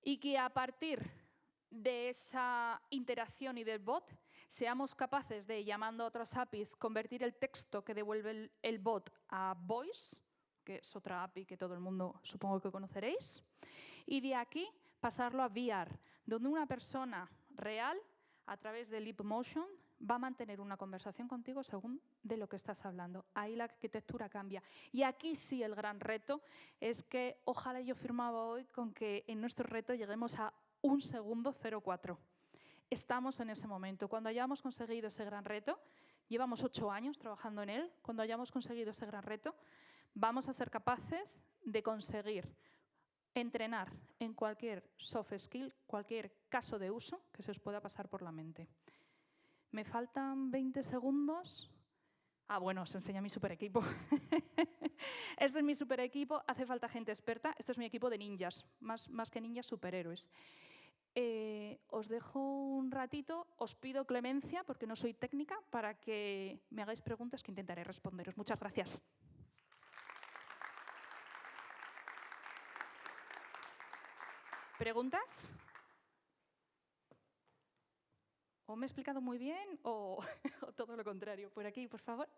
Y que a partir de esa interacción y del bot seamos capaces de, llamando a otras APIs, convertir el texto que devuelve el bot a voice, que es otra API que todo el mundo supongo que conoceréis, y de aquí pasarlo a VR, donde una persona real, a través de Leapmotion, va a mantener una conversación contigo según de lo que estás hablando. Ahí la arquitectura cambia. Y aquí sí el gran reto es que ojalá yo firmaba hoy con que en nuestro reto lleguemos a 1 segundo 0,4. Estamos en ese momento. Cuando hayamos conseguido ese gran reto, llevamos 8 años trabajando en él, cuando hayamos conseguido ese gran reto, vamos a ser capaces de conseguir entrenar en cualquier soft skill, cualquier caso de uso que se os pueda pasar por la mente. Me faltan 20 segundos. Bueno, os enseño mi super equipo. Este es mi super equipo. Hace falta gente experta. Este es mi equipo de ninjas, más que ninjas, superhéroes. Os dejo un ratito. Os pido clemencia, porque no soy técnica, para que me hagáis preguntas que intentaré responderos. Muchas gracias. ¿Preguntas? ¿O me he explicado muy bien o todo lo contrario? Por aquí, por favor.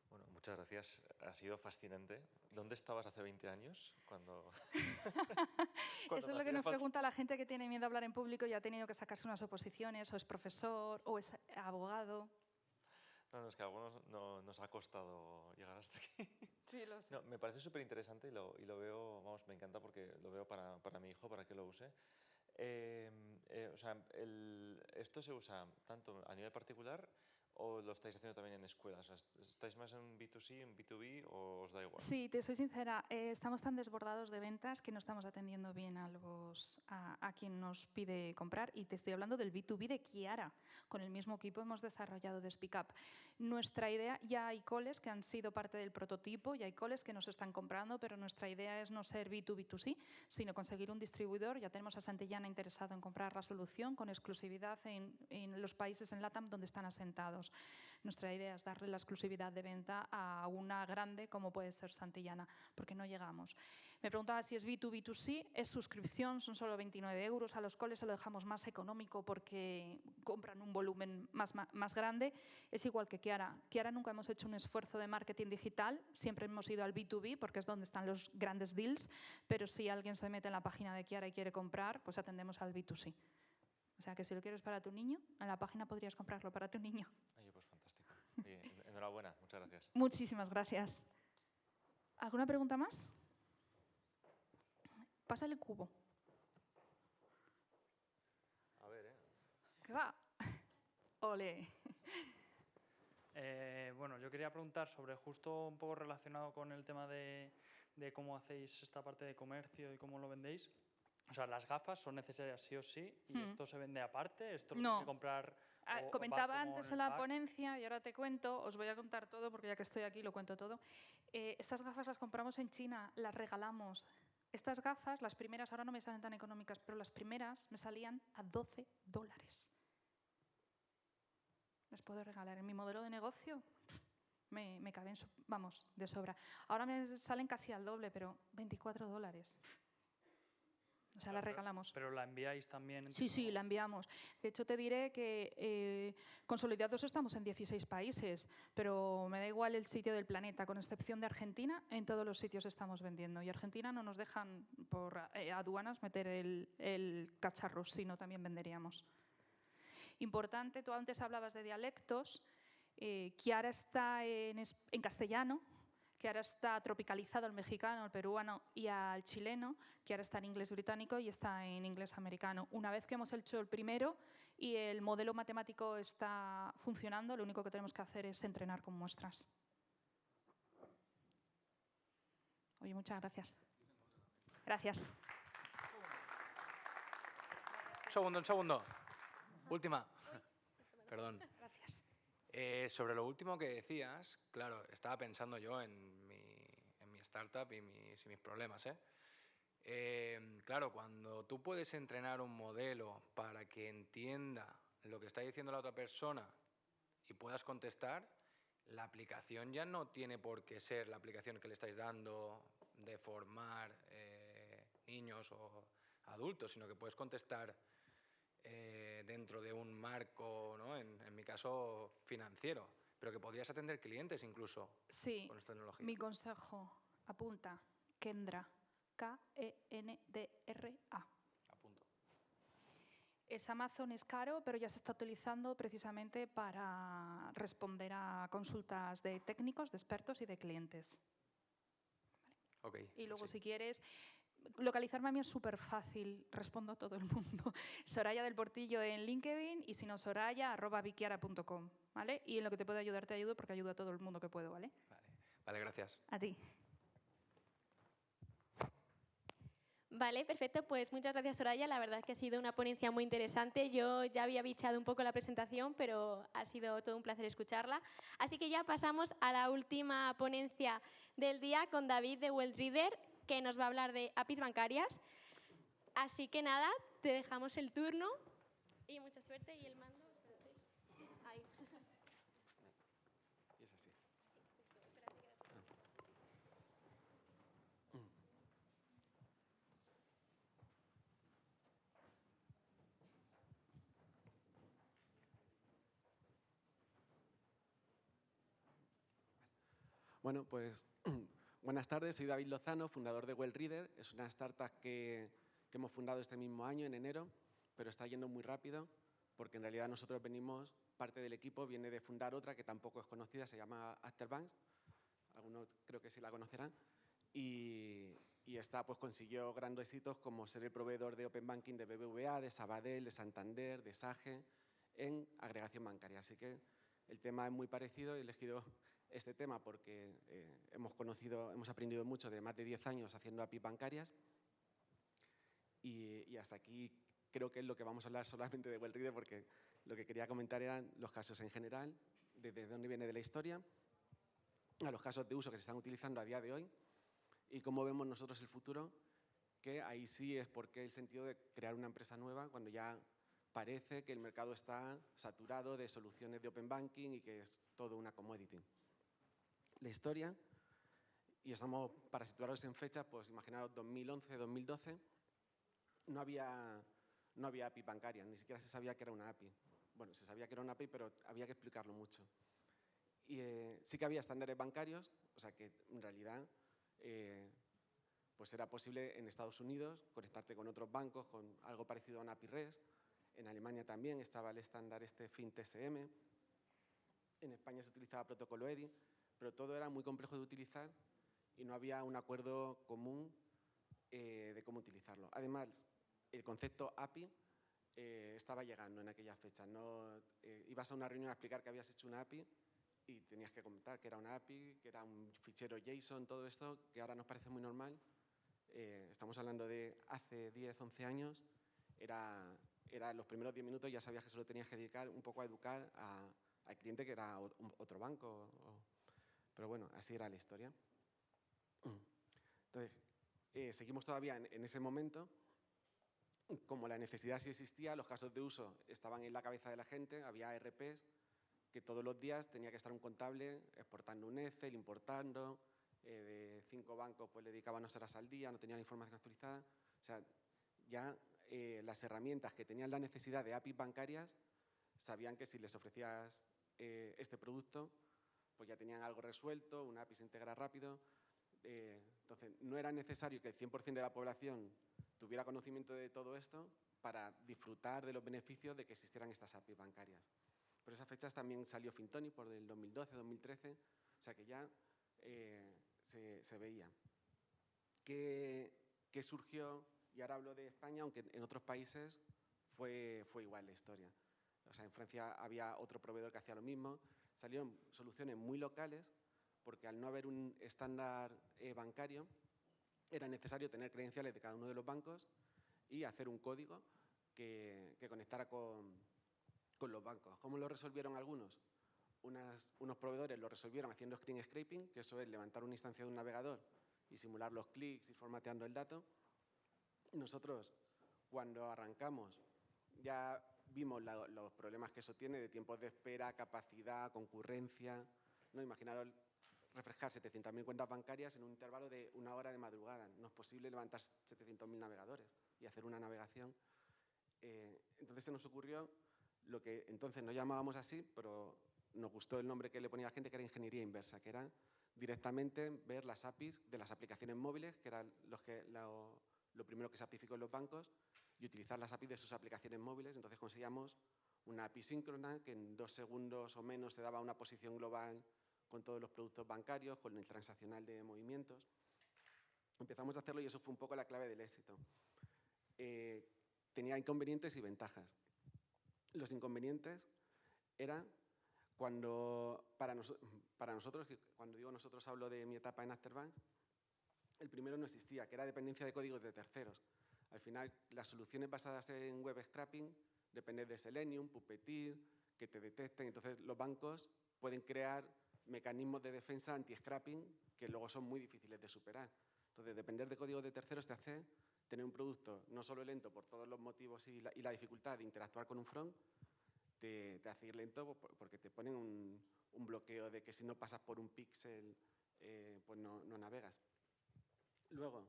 Bueno, muchas gracias. Ha sido fascinante. ¿Dónde estabas hace 20 años? Cuando Eso es lo que nos pregunta la gente que tiene miedo a hablar en público y ha tenido que sacarse unas oposiciones, o es profesor, o es abogado. No, es que a algunos nos ha costado llegar hasta aquí. Sí, lo sé. No, me parece súper interesante y lo veo, vamos, me encanta porque lo veo para mi hijo, para que lo use. O sea, ¿esto se usa tanto a nivel particular o lo estáis haciendo también en escuelas? ¿Estáis más en B2C, en B2B o os da igual? Sí, te soy sincera, estamos tan desbordados de ventas que no estamos atendiendo bien a quien nos pide comprar, y te estoy hablando del B2B de Chiara. Con el mismo equipo hemos desarrollado de Speak Up. Nuestra idea, ya hay coles que han sido parte del prototipo y hay coles que nos están comprando, pero nuestra idea es no ser B2B2C, sino conseguir un distribuidor. Ya tenemos a Santillana interesado en comprar la solución con exclusividad en los países en LATAM donde están asentados. Nuestra idea es darle la exclusividad de venta a una grande como puede ser Santillana, porque no llegamos. Me preguntaba si es B2B2C, es suscripción, son solo 29 euros. A los coles se lo dejamos más económico porque compran un volumen más grande. Es igual que Chiara. Chiara nunca hemos hecho un esfuerzo de marketing digital, siempre hemos ido al B2B porque es donde están los grandes deals, pero si alguien se mete en la página de Chiara y quiere comprar, pues atendemos al B2C. O sea que si lo quieres para tu niño, en la página podrías comprarlo para tu niño. Oye, pues fantástico. Enhorabuena, muchas gracias. Muchísimas gracias. ¿Alguna pregunta más? Pásale el cubo. A ver, ¿Qué va? Ole. Bueno, yo quería preguntar sobre justo un poco relacionado con el tema de cómo hacéis esta parte de comercio y cómo lo vendéis. O sea, las gafas son necesarias sí o sí, y esto se vende aparte, esto lo tengo que comprar. Comentaba antes en la ponencia y ahora te cuento, os voy a contar todo porque ya que estoy aquí lo cuento todo. Estas gafas las compramos en China, las regalamos. Estas gafas, las primeras, ahora no me salen tan económicas, pero las primeras me salían a $12. Las puedo regalar. En mi modelo de negocio me caben, vamos, de sobra. Ahora me salen casi al doble, pero $24. O sea, la regalamos. ¿Pero la enviáis también? Sí, la enviamos. De hecho, te diré que consolidados estamos en 16 países, pero me da igual el sitio del planeta, con excepción de Argentina, en todos los sitios estamos vendiendo. Y Argentina no nos dejan por aduanas meter el cacharro, sino también venderíamos. Importante, tú antes hablabas de dialectos, Chiara está en castellano, Chiara está tropicalizado al mexicano, al peruano y al chileno. Chiara está en inglés británico y está en inglés americano. Una vez que hemos hecho el primero y el modelo matemático está funcionando, lo único que tenemos que hacer es entrenar con muestras. Oye, muchas gracias. Gracias. Un segundo. Última. Perdón. Gracias. Sobre lo último que decías, claro, estaba pensando yo en mi startup y mis problemas. Claro, cuando tú puedes entrenar un modelo para que entienda lo que está diciendo la otra persona y puedas contestar, la aplicación ya no tiene por qué ser la aplicación que le estáis dando de formar niños o adultos, sino que puedes contestar dentro de un marco, ¿no? En mi caso, financiero, pero que podrías atender clientes incluso Sí, con esta tecnología. mi consejo, apunta, Kendra, K-E-N-D-R-A. Apunto. Amazon es caro, pero ya se está utilizando precisamente para responder a consultas de técnicos, de expertos y de clientes. Ok, Y luego, sí. si quieres, localizarme a mí es súper fácil, respondo a todo el mundo. Soraya del Portillo en LinkedIn y si no, soraya@vikiara.com, ¿vale? Y en lo que te puedo ayudar, te ayudo porque ayudo a todo el mundo que puedo, ¿vale? Vale, gracias. A ti. Vale, perfecto. Pues muchas gracias, Soraya. La verdad es que ha sido una ponencia muy interesante. Yo ya había bichado un poco la presentación, pero ha sido todo un placer escucharla. Así que ya pasamos a la última ponencia del día con David de WealthReader, que nos va a hablar de APIs bancarias. Así que nada, te dejamos el turno y mucha suerte y el mando. Ahí. Y es así. Bueno, pues buenas tardes, soy David Lozano, fundador de WealthReader. Es una startup que hemos fundado este mismo año, en enero, pero está yendo muy rápido porque en realidad nosotros venimos, parte del equipo viene de fundar otra que tampoco es conocida, se llama Afterbanks. Algunos creo que sí la conocerán. Y esta pues consiguió grandes éxitos como ser el proveedor de Open Banking de BBVA, de Sabadell, de Santander, de Sage, en agregación bancaria. Así que el tema es muy parecido. He elegido este tema porque hemos aprendido mucho de más de 10 años haciendo APIs bancarias y hasta aquí creo que es lo que vamos a hablar solamente de WealthReader porque lo que quería comentar eran los casos en general, desde dónde viene de la historia, a los casos de uso que se están utilizando a día de hoy y cómo vemos nosotros el futuro, que ahí sí es porque el sentido de crear una empresa nueva cuando ya parece que el mercado está saturado de soluciones de Open Banking y que es todo una commodity. La historia, y estamos, para situaros en fechas, pues imaginaros 2011, 2012, no había API bancaria, ni siquiera se sabía que era una API. Bueno, se sabía que era una API, pero había que explicarlo mucho. Y sí que había estándares bancarios, o sea que en realidad pues era posible en Estados Unidos conectarte con otros bancos, con algo parecido a una API REST. En Alemania también estaba el estándar FinTSM. En España se utilizaba protocolo EDI. Pero todo era muy complejo de utilizar y no había un acuerdo común de cómo utilizarlo. Además, el concepto API estaba llegando en aquellas fechas. No, ibas a una reunión a explicar que habías hecho una API y tenías que comentar que era una API, que era un fichero JSON, todo esto, que ahora nos parece muy normal. Estamos hablando de hace 10, 11 años. Era los primeros 10 minutos ya sabías que solo tenías que dedicar un poco a educar al cliente que era otro banco. Pero bueno, así era la historia. Entonces, seguimos todavía en ese momento. Como la necesidad sí existía, los casos de uso estaban en la cabeza de la gente, había ERPs que todos los días tenía que estar un contable exportando un Excel, importando, de 5 bancos pues le dedicaban 2 horas al día, no tenían la información actualizada. O sea, ya las herramientas que tenían la necesidad de APIs bancarias sabían que si les ofrecías este producto, pues ya tenían algo resuelto, una API se integra rápido. Entonces, no era necesario que el 100% de la población tuviera conocimiento de todo esto para disfrutar de los beneficios de que existieran estas APIs bancarias. Por esas fechas también salió Fintonic por el 2012, 2013, o sea que ya se veía. ¿Qué surgió? Y ahora hablo de España, aunque en otros países fue igual la historia. O sea, en Francia había otro proveedor que hacía lo mismo. Salieron soluciones muy locales porque al no haber un estándar bancario era necesario tener credenciales de cada uno de los bancos y hacer un código que conectara con los bancos. ¿Cómo lo resolvieron algunos? Unos proveedores lo resolvieron haciendo screen scraping, que eso es levantar una instancia de un navegador y simular los clics y formateando el dato. Nosotros, cuando arrancamos, ya vimos los problemas que eso tiene de tiempos de espera, capacidad, concurrencia, ¿no? Imaginaros refrescar 700.000 cuentas bancarias en un intervalo de 1 hora de madrugada. No es posible levantar 700.000 navegadores y hacer una navegación. Entonces se nos ocurrió lo que entonces no llamábamos así, pero nos gustó el nombre que le ponía la gente, que era ingeniería inversa, que era directamente ver las APIs de las aplicaciones móviles, que era lo primero que se apificó en los bancos, y utilizar las APIs de sus aplicaciones móviles. Entonces conseguíamos una API síncrona que en 2 segundos o menos te daba una posición global con todos los productos bancarios, con el transaccional de movimientos. Empezamos a hacerlo y eso fue un poco la clave del éxito. Tenía inconvenientes y ventajas. Los inconvenientes eran cuando, para nosotros, cuando digo nosotros hablo de mi etapa en Afterbanks, el primero no existía, que era dependencia de códigos de terceros. Al final, las soluciones basadas en web scraping dependen de Selenium, Puppeteer, que te detecten. Entonces, los bancos pueden crear mecanismos de defensa anti-scrapping que luego son muy difíciles de superar. Entonces, depender de códigos de terceros te hace tener un producto no solo lento por todos los motivos y la dificultad de interactuar con un front, te hace ir lento porque te ponen un bloqueo de que si no pasas por un píxel, pues no navegas. Luego,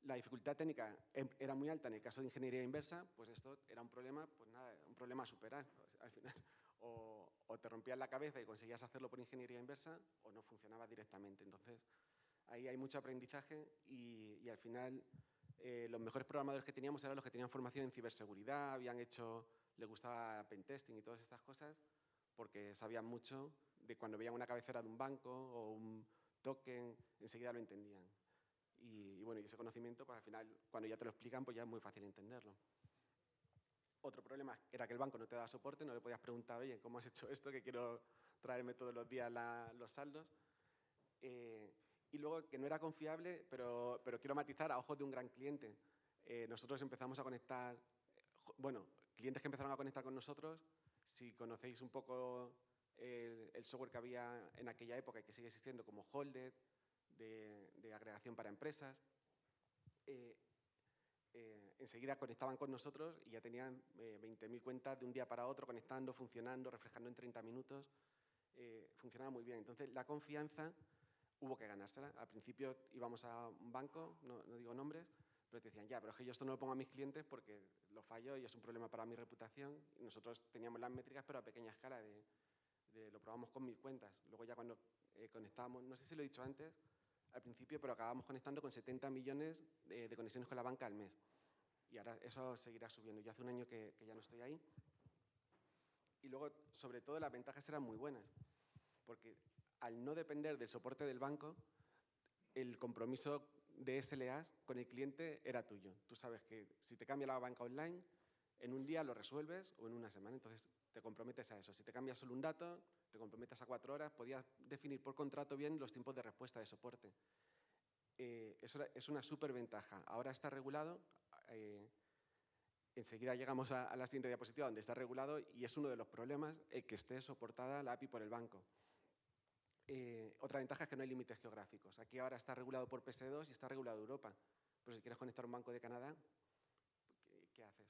la dificultad técnica era muy alta en el caso de ingeniería inversa, pues esto era un problema, pues nada, un problema a superar. Al final, o te rompías la cabeza y conseguías hacerlo por ingeniería inversa, o no funcionaba directamente. Entonces, ahí hay mucho aprendizaje y al final los mejores programadores que teníamos eran los que tenían formación en ciberseguridad, les gustaba pentesting y todas estas cosas, porque sabían mucho de cuando veían una cabecera de un banco o un token, enseguida lo entendían. Y bueno, y ese conocimiento, pues al final, cuando ya te lo explican, pues ya es muy fácil entenderlo. Otro problema era que el banco no te daba soporte, no le podías preguntar, oye, ¿cómo has hecho esto? Que quiero traerme todos los días los saldos. Y luego que no era confiable, pero quiero matizar a ojos de un gran cliente. Nosotros empezamos a conectar, bueno, clientes que empezaron a conectar con nosotros, si conocéis un poco el software que había en aquella época y que sigue existiendo como Holded, de agregación para empresas, enseguida conectaban con nosotros y ya tenían 20.000 cuentas de un día para otro, conectando, funcionando, refrescando en 30 minutos. Funcionaba muy bien. Entonces, la confianza hubo que ganársela. Al principio íbamos a un banco, no digo nombres, pero te decían, ya, pero es que yo esto no lo pongo a mis clientes porque lo fallo y es un problema para mi reputación. Y nosotros teníamos las métricas, pero a pequeña escala, lo probamos con 1.000 cuentas. Luego ya cuando conectábamos, no sé si lo he dicho antes, al principio, pero acabamos conectando con 70 millones de conexiones con la banca al mes. Y ahora eso seguirá subiendo. Yo hace un año que ya no estoy ahí. Y luego, sobre todo, las ventajas eran muy buenas, porque al no depender del soporte del banco, el compromiso de SLAs con el cliente era tuyo. Tú sabes que si te cambia la banca online, en un día lo resuelves o en una semana. Entonces, te comprometes a eso. Si te cambias solo un dato, te comprometes a 4 horas, podías definir por contrato bien los tiempos de respuesta de soporte. Eso es una súper ventaja. Ahora está regulado. Enseguida llegamos a la siguiente diapositiva donde está regulado y es uno de los problemas el que esté soportada la API por el banco. Otra ventaja es que no hay límites geográficos. Aquí ahora está regulado por PSD2 y está regulado Europa. Pero si quieres conectar un banco de Canadá, ¿qué haces?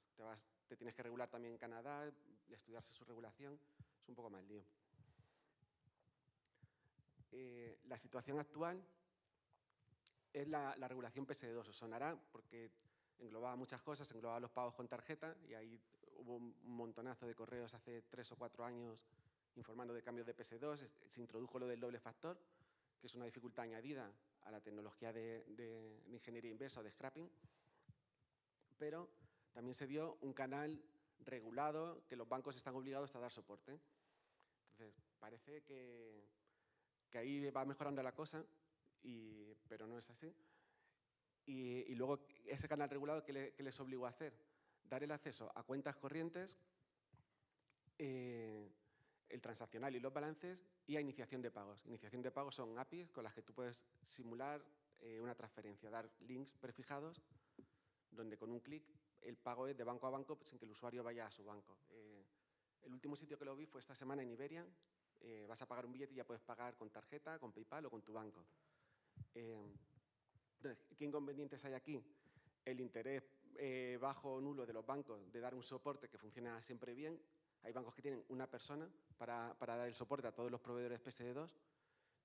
Te tienes que regular también en Canadá, estudiarse su regulación. Es un poco más lío. La situación actual es la regulación PSD2. Os sonará porque englobaba muchas cosas, englobaba los pagos con tarjeta y ahí hubo un montonazo de correos hace 3 o 4 años informando de cambios de PSD2. Se introdujo lo del doble factor, que es una dificultad añadida a la tecnología de ingeniería inversa o de scrapping, pero también se dio un canal regulado que los bancos están obligados a dar soporte. Entonces, parece que ahí va mejorando la cosa, pero no es así. Y luego, ese canal regulado, ¿qué les obligó a hacer? Dar el acceso a cuentas corrientes, el transaccional y los balances, y a iniciación de pagos. Iniciación de pagos son APIs con las que tú puedes simular una transferencia, dar links prefijados, donde con un clic el pago es de banco a banco sin que el usuario vaya a su banco. El último sitio que lo vi fue esta semana en Iberia. Vas a pagar un billete y ya puedes pagar con tarjeta, con PayPal o con tu banco. Entonces, ¿qué inconvenientes hay aquí? El interés bajo o nulo de los bancos de dar un soporte que funciona siempre bien. Hay bancos que tienen una persona para dar el soporte a todos los proveedores PSD2.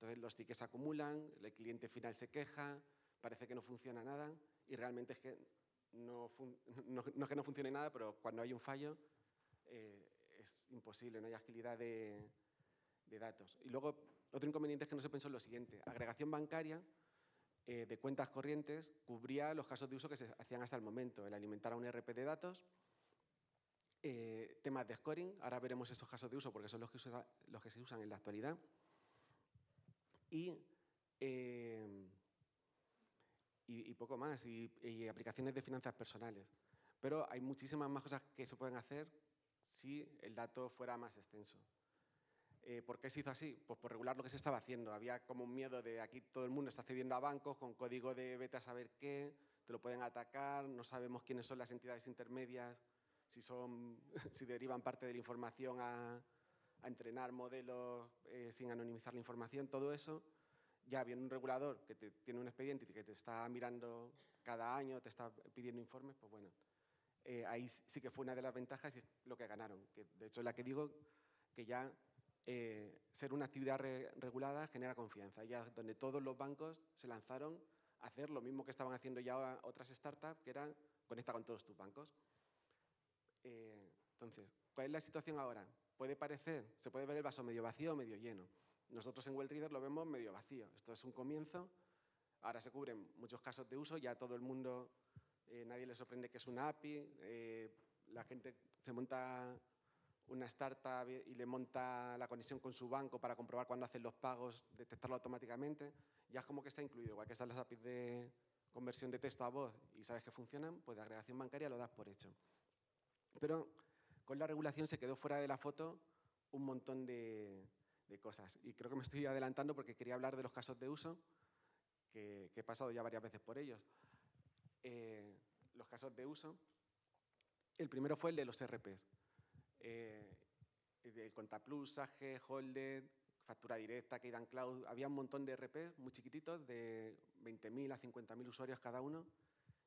Entonces los tickets se acumulan, el cliente final se queja, parece que no funciona nada y realmente es que no es que no funcione nada, pero cuando hay un fallo es imposible, no hay agilidad de datos. Y luego, otro inconveniente es que no se pensó en lo siguiente. Agregación bancaria de cuentas corrientes cubría los casos de uso que se hacían hasta el momento, el alimentar a un ERP de datos, temas de scoring, ahora veremos esos casos de uso porque son los que se usan en la actualidad, y poco más, y aplicaciones de finanzas personales. Pero hay muchísimas más cosas que se pueden hacer si el dato fuera más extenso. ¿Por qué se hizo así? Pues por regular lo que se estaba haciendo. Había como un miedo de aquí todo el mundo está accediendo a bancos con código de vete a saber qué, te lo pueden atacar, no sabemos quiénes son las entidades intermedias, si derivan parte de la información a entrenar modelos sin anonimizar la información, todo eso. Ya viene un regulador que tiene un expediente y que te está mirando cada año, te está pidiendo informes, pues bueno, ahí sí que fue una de las ventajas y es lo que ganaron. Que de hecho es la que digo que ya ser una actividad regulada genera confianza. Ya donde todos los bancos se lanzaron a hacer lo mismo que estaban haciendo ya otras startups, que era conecta con todos tus bancos. Entonces, ¿cuál es la situación ahora? Se puede ver el vaso medio vacío o medio lleno. Nosotros en WellReader lo vemos medio vacío. Esto es un comienzo. Ahora se cubren muchos casos de uso. Ya todo el mundo, nadie le sorprende que es una API. La gente se monta una startup y le monta la conexión con su banco para comprobar cuándo hacen los pagos, detectarlo automáticamente. Ya es como que está incluido. Igual que están las APIs de conversión de texto a voz y sabes que funcionan, pues de agregación bancaria lo das por hecho. Pero con la regulación se quedó fuera de la foto un montón de cosas. Y creo que me estoy adelantando porque quería hablar de los casos de uso, que he pasado ya varias veces por ellos. Los casos de uso. El primero fue el de los ERPs. El Contaplus, Sage, Holded, Factura Directa, Keydan Cloud. Había un montón de ERPs muy chiquititos, de 20.000 a 50.000 usuarios cada uno,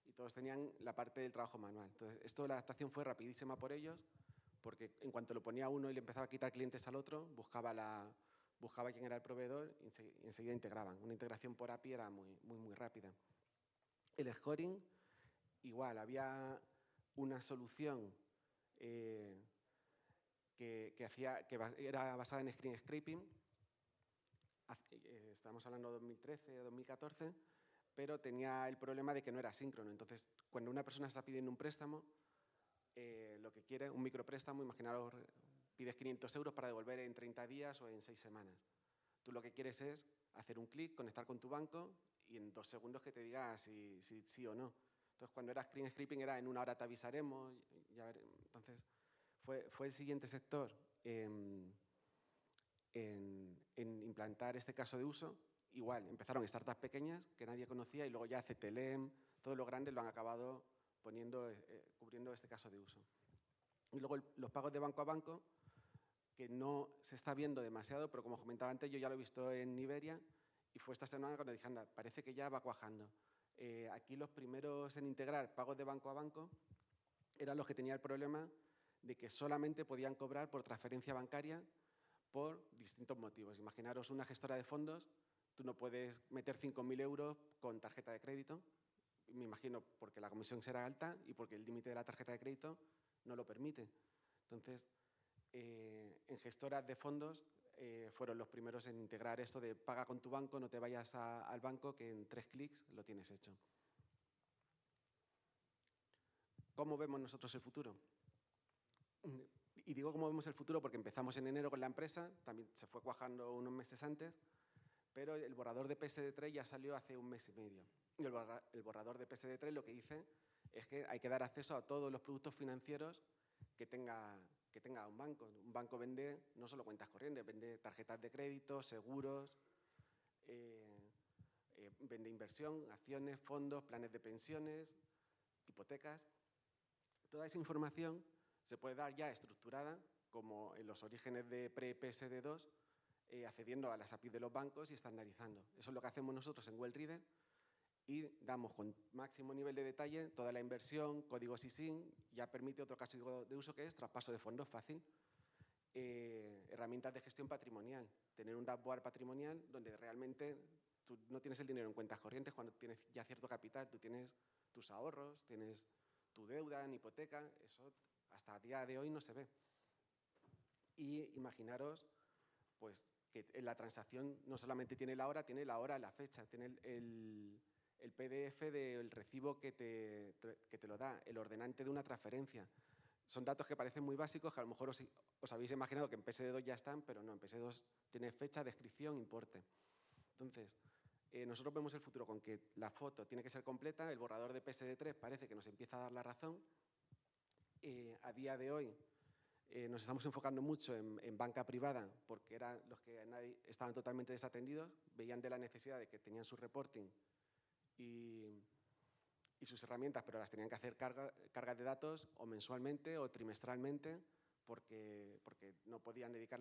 y todos tenían la parte del trabajo manual. Entonces, la adaptación fue rapidísima por ellos, porque en cuanto lo ponía uno y le empezaba a quitar clientes al otro, buscaba quién era el proveedor y enseguida integraban. Una integración por API era muy rápida. El scoring, igual, había una solución que era basada en screen scraping. Estábamos hablando de 2013 o 2014, pero tenía el problema de que no era síncrono. Entonces, cuando una persona está pidiendo un préstamo, lo que quiere, un micropréstamo, imaginaros, pides 500 euros para devolver en 30 días o en 6 semanas. Tú lo que quieres es hacer un clic, conectar con tu banco y en 2 segundos que te diga si sí o no. Entonces, cuando era screen scraping era en 1 hora te avisaremos. Entonces, fue el siguiente sector en implantar este caso de uso. Igual, empezaron startups pequeñas que nadie conocía y luego ya CTLM, todos los grandes lo han acabado cubriendo este caso de uso. Y luego los pagos de banco a banco, que no se está viendo demasiado, pero como comentaba antes, yo ya lo he visto en Iberia y fue esta semana cuando dije, anda, parece que ya va cuajando. Aquí los primeros en integrar pagos de banco a banco eran los que tenían el problema de que solamente podían cobrar por transferencia bancaria por distintos motivos. Imaginaros una gestora de fondos, tú no puedes meter 5.000 euros con tarjeta de crédito, me imagino porque la comisión será alta y porque el límite de la tarjeta de crédito no lo permite. Entonces, en gestoras de fondos fueron los primeros en integrar esto de paga con tu banco, no te vayas al banco, que en 3 clics lo tienes hecho. ¿Cómo vemos nosotros el futuro? Y digo cómo vemos el futuro porque empezamos en enero con la empresa, también se fue cuajando unos meses antes, pero el borrador de PSD3 ya salió hace 1 mes y medio. Y el borrador de PSD3 lo que dice es que hay que dar acceso a todos los productos financieros que tenga un banco. Un banco vende no solo cuentas corrientes, vende tarjetas de crédito, seguros, vende inversión, acciones, fondos, planes de pensiones, hipotecas. Toda esa información se puede dar ya estructurada, como en los orígenes de pre-PSD2, accediendo a las APIs de los bancos y estandarizando. Eso es lo que hacemos nosotros en WellReader y damos con máximo nivel de detalle toda la inversión, códigos ISIN, ya permite otro caso de uso que es traspaso de fondos fácil. herramientas de gestión patrimonial. Tener un dashboard patrimonial donde realmente tú no tienes el dinero en cuentas corrientes cuando tienes ya cierto capital. Tú tienes tus ahorros, tienes tu deuda en hipoteca. Eso hasta el día de hoy no se ve. Y imaginaros pues, que en la transacción no solamente tiene la hora, la fecha, tiene el PDF del recibo que te lo da, el ordenante de una transferencia. Son datos que parecen muy básicos, que a lo mejor os habéis imaginado que en PSD2 ya están, pero no, en PSD2 tiene fecha, descripción, importe. Entonces, nosotros vemos el futuro con que la foto tiene que ser completa, el borrador de PSD3 parece que nos empieza a dar la razón. A día de hoy nos estamos enfocando mucho en banca privada porque eran los que estaban totalmente desatendidos, veían de la necesidad de que tenían su reporting y sus herramientas, pero las tenían que hacer cargas de datos o mensualmente o trimestralmente porque no podían dedicarle